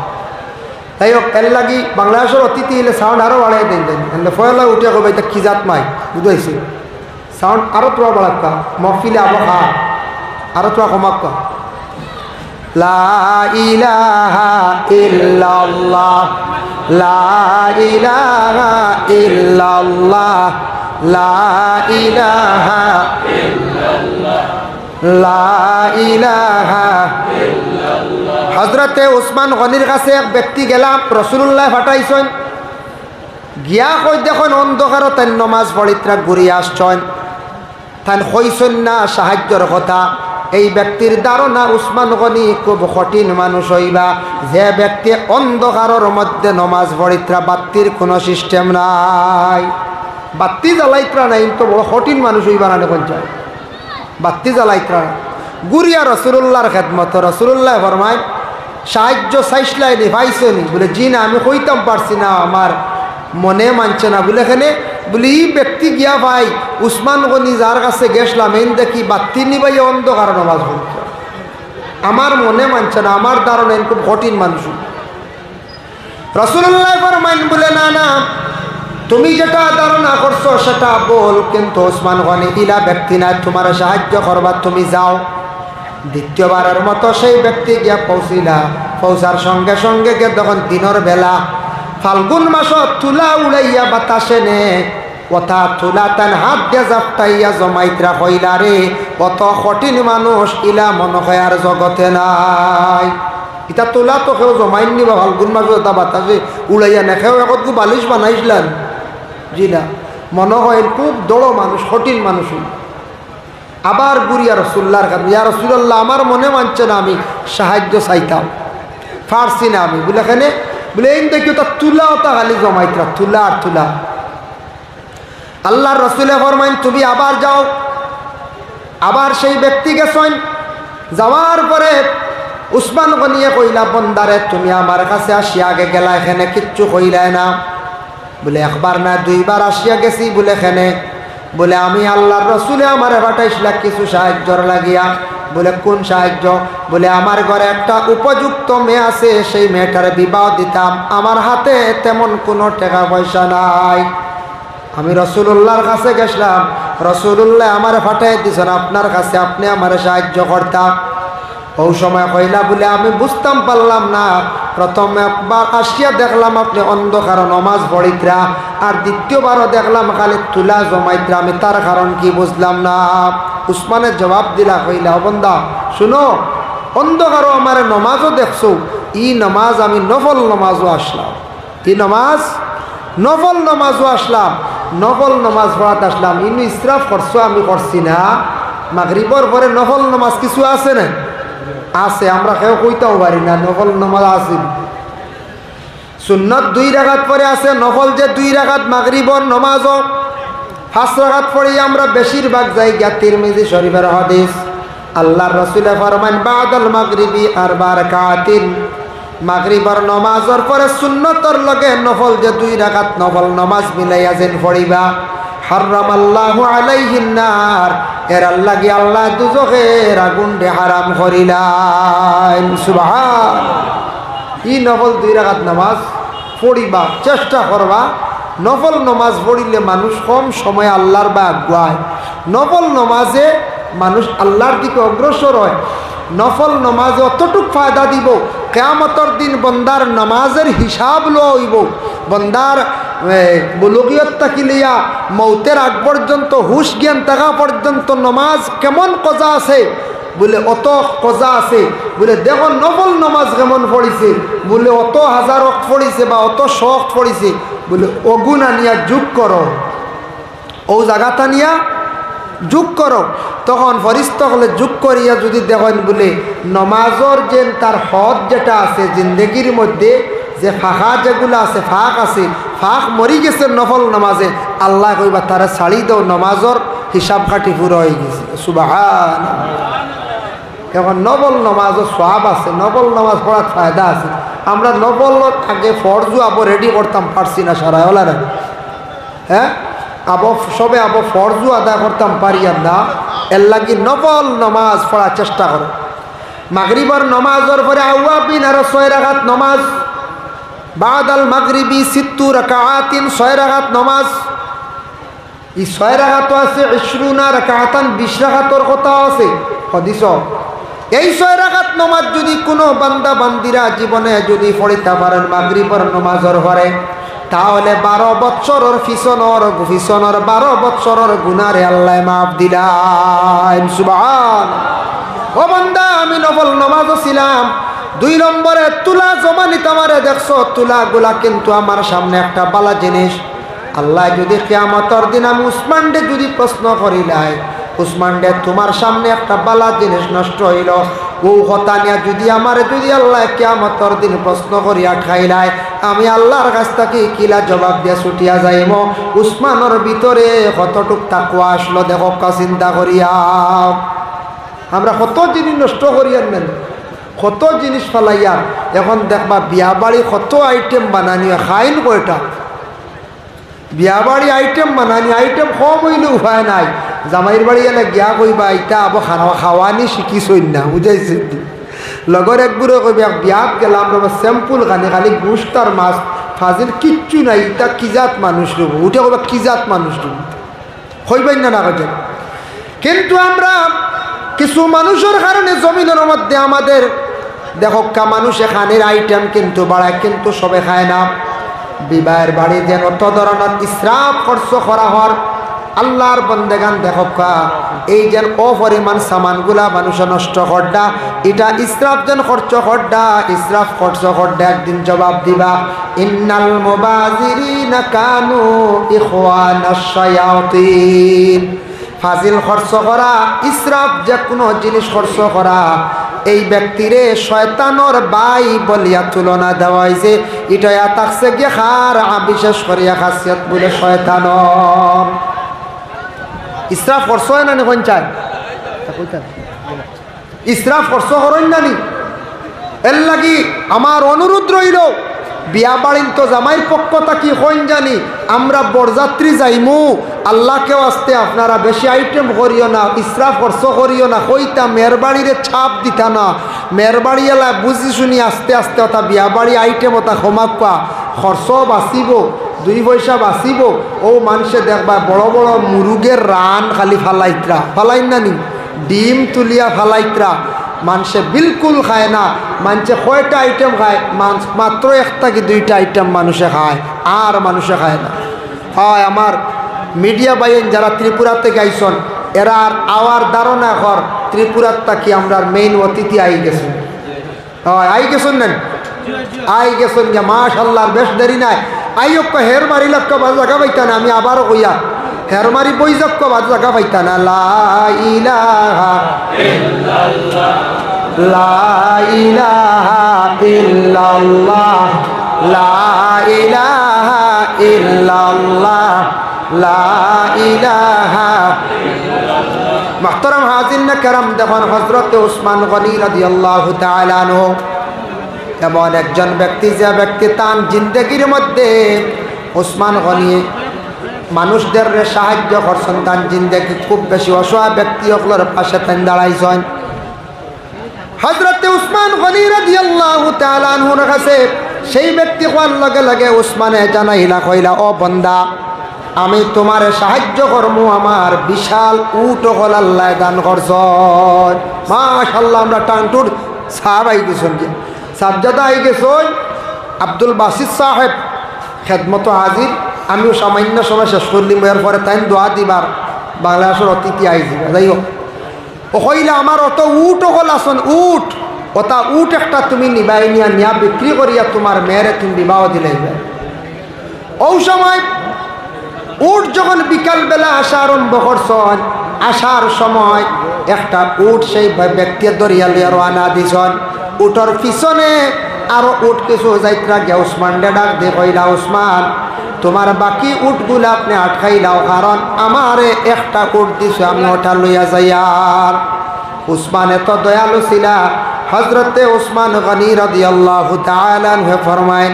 যাই হোক, এর লাগি বাংলাদেশের অতিথি এলে সাউন্ড আরও বাড়াই দেন দেন, এলে ফয়লা উঠে কবে এটা কি জাত মাই বুঝাইছে, সাউন্ড আরও তোরা বাড়াক্কা, মহফিলে আবহা আরও তোরা কমাক্কা। লা ইলাহা ইল্লাল্লাহ, লা ইলাহা ইল্লাল্লাহ, লা ইলাহা ইল্লাল্লাহ, লা ইলাহা ইল্লাল্লাহ। হযরতে উসমান গনির কাছে এক ব্যক্তি গেলাম, রাসূলুল্লাহ পাঠাইছেন, গিয়া কই দেখুন অন্ধকার তাই নমাজ পড়িত্রা ঘুরিয়ে আসছেন, তাই কইছেন না সাহায্যর কথা। এই ব্যক্তির ধারণা উসমান গনি খুব কঠিন মানুষ হইবা, যে ব্যক্তি অন্ধকারের মধ্যে নমাজ পড়িত্রা, বাত্তির কোনো সিস্টেম নাই, বাত্তি জ্বালাইত্রা নাই, তো বড় কঠিন মানুষ হইবা না দেখুন চাই, বাত্তি জ্বালাইত্রা গুরিয়া রাসূলুল্লাহর খেদমত। রাসূলুল্লাহ ফরমায়, সাহায্য চাইছিলাই নি, পাইছনি? বলে জি না, আমি কইতাম পারছি না, আমার মনে মানছে না। বলে এখানে বলে এই ব্যক্তি গিয়া ভাই উসমান গনি যার কাছে গেছিলাম, এই দেখি বাত্তি নিবাইয়া অন্ধকার নামাজ পড়ছে, আমার মনে মানছে না, আমার ধারণা খুব কঠিন মানুষ। রাসূলুল্লাহ ফরমাইন, বলে না না, তুমি যেটা ধারণা করছো সেটা বল, কিন্তু উসমান গনি ইলা ব্যক্তি না, তোমার সাহায্য করবা, তুমি যাও। দ্বিতীয়বারের মতো সেই ব্যক্তি গিয়া পৌঁছিলা, পৌঁছার সঙ্গে সঙ্গে গিয়ে তখন দিনের বেলা ফাল্গুন মাস তুলা উড়াইয়া বাতাসে নে, কথা তুলা তান হাত দিয়ে জাপটাইয়া জমাইত্রা কইলা রে, কত কঠিন মানুষ ইলা মনে হয় আর জগতে নাই। ইটা তোলা তো কেউ জমাইন নিবা, ফাল্গুন মাস এটা বাতাসে উড়াইয়া নেখেও একত বালিশ বানাইছিলেন জি না, মনে হয় খুব দড়ো মানুষ, কঠিন মানুষ। আবার গুরিয়া রাসূলুল্লাহর কাছে, ইয়া রাসূলুল্লাহ, আমার মনে মানছে না, আমি সাহায্য চাইতাম, পারছি না আমি। বলে এখানে বলে এই দেখি ওটা তুলা, ওটা খালি জমাইত্রা, তুলা আর তুলা। আল্লাহর রাসূল ফরমাইন, তুমি আবার যাও। আবার সেই ব্যক্তি গেছেন, যাওয়ার পরে উসমান গনিয়ে কইলা, বন্দারে তুমি আমার কাছে আসিয়া আগে গেলা, এখানে কিচ্ছু কইলাই না। বলে একবার না দুইবার আসিয়া গেছি। বলে এখানে বলে আমি আল্লাহর রাসূলে আমারে পাঠাইছিলা কিছু সাহায্যর লাগিয়া। বলে কোন সাহায্য? বলে আমার ঘরে একটা উপযুক্ত মেয়ে আছে, সেই মেয়েটারে বিবাহ দিতাম, আমার হাতে তেমন কোনো টাকা পয়সা নাই, আমি রাসূলুল্লাহর কাছে গেছিলাম, রাসূলুল্লাহ আমারে পাঠাই দিয়েছেন আপনার কাছে, আপনি আমারে সাহায্য করতাম। ওই সময় কইলা, বলে আমি বুঝতাম পারলাম না, প্রথম একবার আসিয়া দেখলাম আপনি অন্ধকার নমাজ পড়িত্রা, আর দ্বিতীয়বারও দেখলাম খালি তুলা জমাইত্রা, আমি তার কারণ কি বুঝলাম না। উসমানের জবাব দিলা, কইলা, বন্দা শুনো, অন্ধকারও আমার নমাজও দেখছো, ই নমাজ আমি নফল নমাজও আসলাম, ই নমাজ নফল নমাজও আসলাম, নফল নমাজ পড়াতে আসলাম, ইনু ইসরাফ করছো আমি করছি না। মাগরিবর পরে নফল নমাজ কিছু আছে না? আছে, আমরা কেউ কইতেও পারি না, নফল নামাজ আছে। সুন্নত 2 রাকাত পরে আছে, নফল যে 2 রাকাত মাগরিবর নামাজও 5 রাকাত পড়ি আমরা বেশিরভাগ জায়গা তিরমিজি শরীফের হাদিস আল্লাহর রাসূল ফরমান বাদাল মাগরিবি 4 রাকাতিন, মাগরিবর নামাজের পরে সুন্নতর লগে নফল যে 2 রাকাত নফল নামাজ মিলাইয়া যেন পড়িবা হারামাল্লাহু আলাইহিন নার, এর লাগি আল্লাহ দুজখের আগুন দে হারাম করিলেন। সুবহান। ই নফল 2 রাকাত নামাজ পড়িবা, চেষ্টা করবা। নফল নামাজ পড়িলে মানুষ কম সময়ে আল্লাহর বা আগুয়ায়। নফল নামাজে মানুষ আল্লাহর দিকে অগ্রসর হয়। নফল নামাজে অতটুক ফায়দা দিব, কিয়ামতের দিন বন্দার নামাজের হিসাব লইব। বন্দার বুলুগিয়ত তাকিলিয়া মৌতের আগ পর্যন্ত হুশ জ্ঞান থাকা পর্যন্ত নামাজ কেমন কজা আছে বলে অত কজা আছে বলে দেখো নফল নামাজ কেমন পড়িছে বলে অত হাজার ওয়াক্ত পড়িছে বা অত শখ পড়িছে বলে অগুণ আনিয়া যোগ করো, ও জায়গাটা নিয়া যোগ করো। তখন ফরিস্ত হলে যোগ করিয়া যদি দেখেন বলে নমাজর যে তার হদ যেটা আছে জিন্দগির মধ্যে যে ফাঁকা যেগুলো আছে ফাঁক আছে, ফাঁক মরি গেছে নফল নামাজে, আল্লাহ কইবা তারা ছাড়ি দাও, নমাজর হিসাব কাটি পুরো হয়ে গেছে। সুবহান। এখন নফল নামাজও সওয়াব আছে, নফল নামাজ পড়ার ফায়দা আছে। আমরা নফল আগে ফরজু আবো রেডি করতাম, পারছি না সারা হলা না, হ্যাঁ আবো সবে আবো ফরজু আদায় করতাম পারিয়াম না, এর লাগি নফল নামাজ পড়ার চেষ্টা করো। মাগরিবর নামাজের পরে আওয়াবিন আর 6 রাকাত নামাজ, বাদাল মাগরিবি 60 রাকাতিন 6 রাকাত নামাজ। এই 6 রাকাত আছে 20 রাকাতান 20 রাকাতর কথা আছে হাদিস। এই 6 রাকাত নামাজ যদি কোনো বান্দা বান্দিরা জীবনে যদি পড়িতে পারেন মাগরিবর নামাজের পরে, তাহলে 12 বছরের পিছনের 12 বছরের গুনারে আল্লাহ মাফ দিলেন। সুবহান। ও বান্দা, আমি নফল নামাজও ছিলাম, 2 নম্বরে তুলা জমা নিতে আমারে দেখছো, তুলাগুলা কিন্তু আমার সামনে একটা বালা জিনিস। আল্লাহ যদি কিয়ামতের দিন আমি উসমান ডে যদি প্রশ্ন করিলাই, উসমান ডে তোমার সামনে একটা বালা জিনিস নষ্ট হইল, ও কথা নিয়ে যদি আমার যদি আল্লাহ কিয়ামতের দিন প্রশ্ন করিয়া খাইলাই, আমি আল্লাহর কাছ থেকে কিলা জবাব দিয়ে ছুটিয়া যাইব। উসমানের ভিতরে কতটুক তাকওয়া আসলো দেখো, চিন্তা করিয়া। আমরা কত জিনিস নষ্ট করিয়া নেন, কত জিনিস ফেলাইয়া। এখন দেখবা বিয়া বাড়ি কত আইটেম বানানি, খাইন কয়টা বিয়া বাড়ি আইটেম বানানি, আইটেম কম হইলে উপায় নাই। জামাইর বাড়ি এনে গিয়া কইবা ইটা আবো খাওয়ানি শিখিছই না, বুঝাইছে। লগর একগুড়ে কইবা বিয়াত গেলাম রবা স্যাম্পুল খানি, খালি গোস্ত আর মাছ, ফাজিল কিচ্ছু নাই, ইটা কিজাত মানুষ রব, উঠে কইবা কিজাত মানুষ রব, হইবেন না না কেন। কিন্তু আমরা কিছু মানুষের কারণে জমিনের মধ্যে আমাদের দেখকা মানুষে খানের আইটেম কিন্তু বাড়ায়, কিন্তু সবে খায় না। বিবাহের বাড়ি যেন অত ধরনের ইসরাফ খরচ করা হর, আল্লাহর বন্দেগান দেখকা এই যেন অপরিমাণ সামানগুলা মানুষ নষ্ট করডা, এটা ইসরাফ যেন খরচ করডা, ইসরাফ খরচ করডা একদিন জবাব দিবা। ইন্নাল মুবাজিরিনা কানু ইখওয়ানাশ শায়াতিন। ফাজিল খরচ করা, ইসরাফ যে কোনো জিনিস খরচ করা, এই ব্যক্তিরে শয়তানোর বাই বলিয়া তুলনা দেওয়া হয়েছে। এটা থাকছে গিয়ে খার বিশেষ করিয়া খাসিয়ত বলে শয়তানর। ইসরাফ খরচ হয় না নি কোন চায়, ইসরাফ খরচ করেন না নি। এর লাগি আমার অনুরোধ রইল, বিয়া বাড়িন তো জামাইর পক্ষ থাকি হইন জানি আমরা বরযাত্রী যাইমু, আল্লাহকেও আসতে আপনারা বেশি আইটেম করিও না, ইসরাফ খরচ করিও না, কইতা মেরবাড়িরে ছাপ দিতা না, মেরবাড়ি এলা বুঝি শুনি আস্তে আস্তে ওটা বিয়া বাড়ি আইটেম ওটা ক্ষমাপা খরচ বাঁচিব, 2 পয়সা বাঁচিব। ও মানুষে দেখবা বড় বড় মুরুগের রান খালি ফালাইত্রা, ফালাইন না নি, ডিম তুলিয়া ফালাইত্রা, মানুষে বিলকুল খায় না। মানুষে কয়টা আইটেম খায়, মাত্র 1টা কি 2টা আইটেম মানুষে খায়, আর মানুষে খায় না। হয় আমার মিডিয়া বাইন যারা ত্রিপুরা থেকে আইসন, এরা আর আওয়ার ধারণা কর ত্রিপুরার তাকি আমরা মেইন অতিথি আই গেছেন। হয় আই গেছেন নেন, আই গেছেন যে মাশাআল্লাহ, বেশ দেরি নাই। আইয়ক হের মারি লক্ষ বাজ জায়গা পাইতা না, আমি আবারও কইয়া হের মারি বই যক্ষ বাজ জায়গা পাইতা না। লা ইলাহা ইল্লাল্লাহ, লা ইলাহা ইল্লাল্লাহ, লা ইলাহা ইল্লাল্লাহ লা ইলাহা। মুহতারাম হাজিরিন কেরাম, দেখুন হযরত ওসমান গনি রাদিয়াল্লাহু তাআলা আনহু এমন একজন ব্যক্তি, যে ব্যক্তি তার জিন্দগির মধ্যে ওসমান গনি মানুষদের সাহায্য করছেন। তার জিন্দগি খুব বেশি অসহায় ব্যক্তিগুলোর পাশে তাই দাঁড়াইছেন। হযরত ওসমান গনি রাদিয়াল্লাহু তাআলা আনহুর কাছে সেই ব্যক্তি হওয়ার লগে লগে ওসমানে জানাইলা, কইলা, ও বন্দা, আমি তোমার সাহায্য করবো, আমার বিশাল উট হল আল্লাহ দান করছেন। মাশাআল্লাহ, আমরা টানটুর সাহাব আই গেছেন, যে সাজ্জাদা আই গেছেন, আব্দুল বাসিত সাহেব খেদমত হাজির। আমিও সামান্য সময় শেষ করলিম, এরপরে তাই দোয়া দিবার বাংলাদেশের অতিথি আই যাবে। যাই হোক, ও কইলা, আমার অত উট হল আসন, উট ওটা উট একটা তুমি নিবাই নিয়া নিয়া বিক্রি করিয়া তোমার মেয়েরে তুমি বিবাহ দিলাইবে। ও সময় উট যখন বিকালবেলা আসা আরম্ভ করছেন, আসার সময় একটা উট সেই ব্যক্তির দরিয়া লইয়া রওনা দিছেন। উটর পিছনে আরো উট কিছু যাইত্রা গিয়া ওসমান ডাক দিয়ে কইলা, ওসমান, তোমার বাকি উটগুলা আপনি আটকাইলাও, কারণ আমারে একটা উট দিছে, আমি ওটা লইয়া যাই। আর ওসমান এত দয়ালু ছিলা, হযরতে ওসমান গনি রাদিয়াল্লাহু তাআলা আনহু ফরমায়,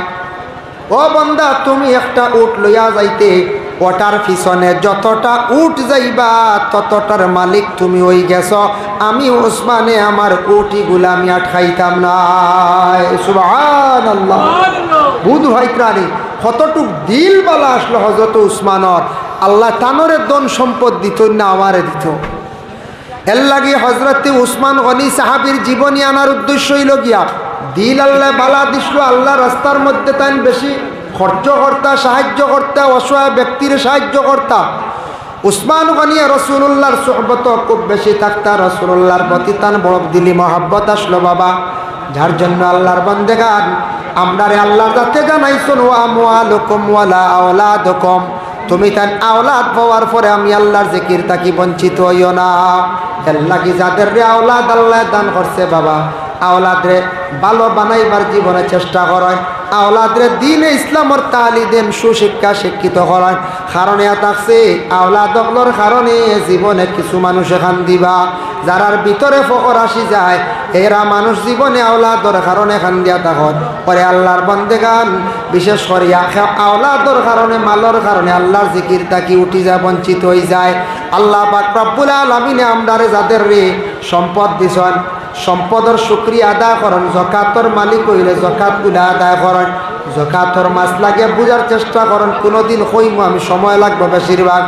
ও বান্দা, তুমি একটা উট লইয়া যাইতে, ওটার পিছনে যতটা উট যাইবা ততটার মালিক তুমি হই গেছ। আমি ওসমানে আমার উটিগুলা আমি আটকাইতাম না। সুবহানাল্লাহ। বুধ ভাই প্রাণী কতটুক দিল বালা আসলো হযরত উসমানর। আল্লাহ তানরে ধন সম্পদ দিত না, আমারে দিত। এর লাগে হযরতে উসমান গনি সাহাবীর জীবনী আনার উদ্দেশ্য হইল গিয়া দিল আল্লাহ বালা দিছিল, আল্লাহ রাস্তার মধ্যে তাই বেশি খরচ করতা, সাহায্য করতা, অসহায় ব্যক্তির সাহায্য করতা। উসমান গনি রাসূলুল্লাহর সুহবত খুব বেশি থাকতা, রাসূলুল্লাহর প্রতি তার বড় দিলি মহব্বত আসলো বাবা। যার জন্য আল্লাহর বান্দেগান আমরারে আল্লাহর যাতে জানাইছেন, ওয়া আমওয়ালুকুম ওয়ালা আওলাদুকুম, তুমি তার আওলাদ পাওয়ার পরে আমি আল্লাহর জিকির থাকি বঞ্চিত হইও না। এর লাগি যাদের রে আওলাদ আল্লাহ দান করছে বাবা, আওলাদরে ভালো বানাইবার জীবনে চেষ্টা করেন, আওলাদরে দ্বীনে ইসলামর তালি দেন, সুশিক্ষা শিক্ষিত করেন। কারণ এ থাকছে আওলাদগুলোর কারণে জীবনে কিছু মানুষ এখান দিবা, যারার ভিতরে ফকর আসি যায়, এরা মানুষ জীবনে আওলাদর কারণে খান দিয়া তখন পরে আল্লাহর বন্দেগান বিশেষ করিয়া আওলাদর কারণে, মালর কারণে আল্লাহর জিকির তাকি উঠি যায়, বঞ্চিত হয়ে যায়। আল্লাহ পাক রব্বুল আলামিনে আমরারে যাদের রে সম্পদ দিছেন, সম্পদের শুকরিয়া আদায় করেন। যাকাতর মালিক হইলে যাকাতগুলো আদায় করেন, যাকাতর মাস লাগে বুঝার চেষ্টা করেন। কোনোদিন কইমু আমি, সময় লাগবে বেশিরভাগ।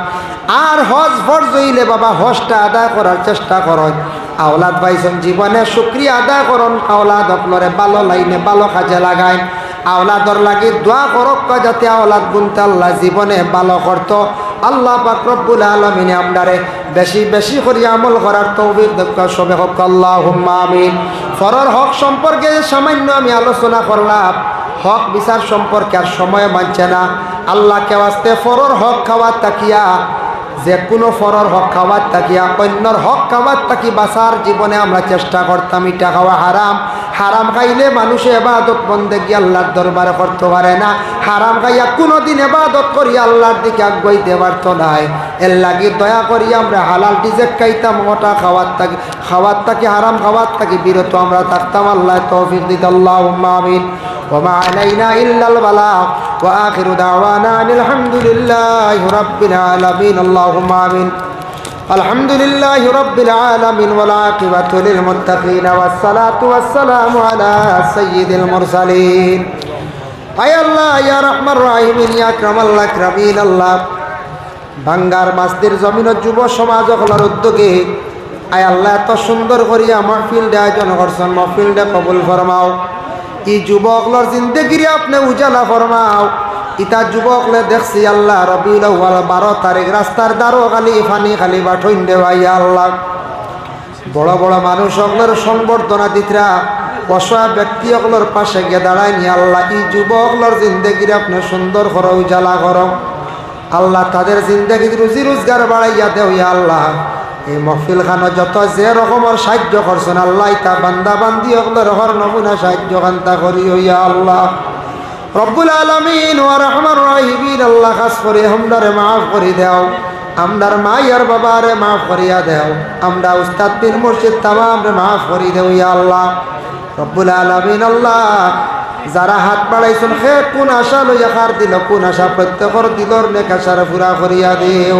আর হজ ফরজ হইলে বাবা হজটা আদায় করার চেষ্টা করেন। আওলাদ পাইছেন জীবনে, শুকরিয়া আদায় করুন। আওলাদ আপনারে ভালো লাইনে ভালো কাজে লাগায়, আওলাদর লাগি দোয়া করক যাতে আওলাদ গুনতে আল্লাহ জীবনে ভালো করত। আল্লাহ পাক রব্বুল আলামিন আমরারে বেশি বেশি করে আমল করার তৌফিক দান সবে হোক, আল্লাহুম্মা আমিন। ফরর হক সম্পর্কে সামান্য আমি আলোচনা করলাম, হক বিচার সম্পর্কে আর সময় মানছে না। আল্লাহকে ওয়াস্তে ফরর হক খাওয়া তাকিয়া, যে কোনো ফরর হক খাওয়ার তাকিয়া অন্যর হক খাওয়ার তাকি বাঁচার জীবনে আমরা চেষ্টা করতাম। ইটা খাওয়া হারাম, হারাম খাইলে মানুষে এবাদত বন্দেগি আল্লাহর দরবারে করতে পারে না। হারাম খাইয়া কোনোদিন এবাদত করি আল্লাহর দিকে আগাইতে পারতো নাই। এর লাগি দয়া করি আমরা হালাল ডিজেক খাইতাম, ওটা খাওয়ার তাকি হারাম খাওয়ার তাকি বিরত আমরা থাকতাম। আল্লাহ তৌফিক দিত, আল্লাহুম্মা আমিন। ওমা আলাইনা ইল্লাল বালাগ ওয়া আখিরু দাওয়ানা আলহামদুলিল্লাহি রাব্বিল আলামিন। আল্লাহুম্মা আমিন। আলহামদুলিল্লাহি রাব্বিল আলামিন ওয়াল আকিবাতু লিল মুত্তাকিন ওয়াস সালাতু ওয়াস সালামু আলা সাইয়্যিদিল মুরসালিন। আয় আল্লাহ, ইয়া রাহমার রাহিমিন, ইয়া আকরামাল আকরামিন। আল্লাহ, ভাঙ্গার মাসদের জমিনের যুব সমাজ হলার উদ্যোগে আয় আল্লাহ এত সুন্দর করিয়া মাহফিলটা আয়োজন করছেন, মাহফিলটা কবুল ফরমাও। ই যুবকলর জিন্দেগিরে আপনি উজালা ফরমাও। ইতা যুবকলে দেখছি আল্লাহ রবিউল আউয়াল 12 তারিখ রাস্তার দ্বারো খালি ফানি খালি বাঠইন দেওয়াইয়া আল্লাহ বড় বড় মানুষ সকলের সংবর্ধনা দিতরা, অসহায় ব্যক্তি সকলের পাশে গিয়ে দাঁড়ায় নি আল্লাহ। ই যুবকলর জিন্দেগিরে আপনি সুন্দর করো, উজালা করো আল্লাহ। তাদের জিন্দেগি রুজি রোজগার বাড়াইয়া দেও ইয়া আল্লাহ। এই মহফিল খানো যত যে রকমের সাহায্য করছেন আল্লাহ, ইতা বান্দা বান্দি সকলের হর নমুনা সাহায্য কান্তা করি ইয়া আল্লাহ। রব্বুল আলামিন ওয়া রহমান রাহিমিন আল্লাহ খাস করে আমরারে মাফ করে দাও, আমরার মাইয়ার বাবারে মাফ করিয়া দাও, আমরা উস্তাদ পীর মুর্শিদ তামামরে মাফ করে দেও ইয়া আল্লাহ। রব্বুল আলামিন আল্লাহ যারা হাত বাড়াইছেন সে কোন আশা লইয়া খার দিল, কোন আশা প্রত্যেকর দিলর নেক আশারে পুরা করিয়া দেও।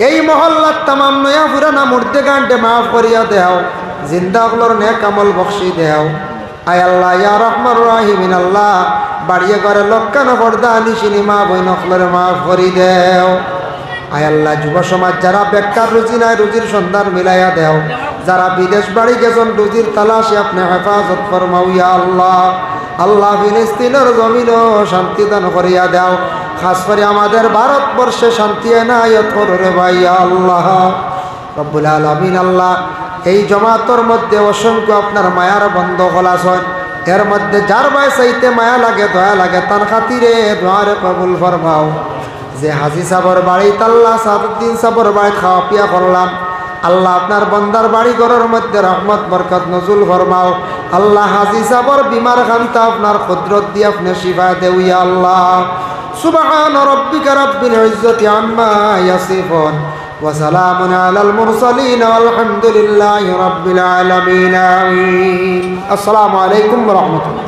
এই মহল্লার তামাম নয়া পুরানা মুর্দে গান্ডে মাফ করিয়া দেও, জিন্দা হলর নেক আমল বখশি দেও। আয় আল্লাহ ইয়া রহমান রাহিমিন আল্লাহ বাড়িয়ে ঘরে লক্ষানো পর্দা নিশিনি মা বই নকলরে মাফ করি দেও। আয় আল্লাহ যুব সমাজ যারা বেকার রুজি নাই রুজির সন্ধান মিলাইয়া দেও, যারা বিদেশ বাড়ি গেছেন রুজির তালাশে আপনি হেফাজত ফরমাও ইয়া আল্লাহ। আল্লাহ ফিলিস্তিনের জমিনও শান্তি দান করিয়া দাও, খাস করে আমাদের ভারতবর্ষে শান্তি এনায়ত করো রে ভাই ইয়া আল্লাহ। রব্বুল আলামিন আল্লাহ এই জমাতর মধ্যে অসংখ্য আপনার মায়ার বন্ধ খোলাছয়, এর মধ্যে যার ভাই চাইতে মায়া লাগে দয়া লাগে তার খাতিরে দোয়ারে কবুল ফরমাও। যে হাজি সাবর বাড়ি আল্লাহ সাদুদ্দিন সাবর বাড়ি খাওয়া পিয়া করলাম, আল্লাহ আপনার বন্দার বাড়ি ঘরের মধ্যে রহমত বরকত নজুল ফরমাও। আল্লাহ হাজি সাবর বিমার খান্তা আপনার কুদরত দিয়ে আপনি শিফা দেও ইয়া আল্লাহ। সুবহান রাব্বিকা রাব্বিল ইজ্জাতি আম্মা ইয়াসিফুন ওয়া সালামুন আলাল মুরসালিন ওয়ালহামদুলিল্লাহি রাব্বিল আলামিন। আমিন। আসসালামু আলাইকুম ওয়া রাহমাতুল্লাহ।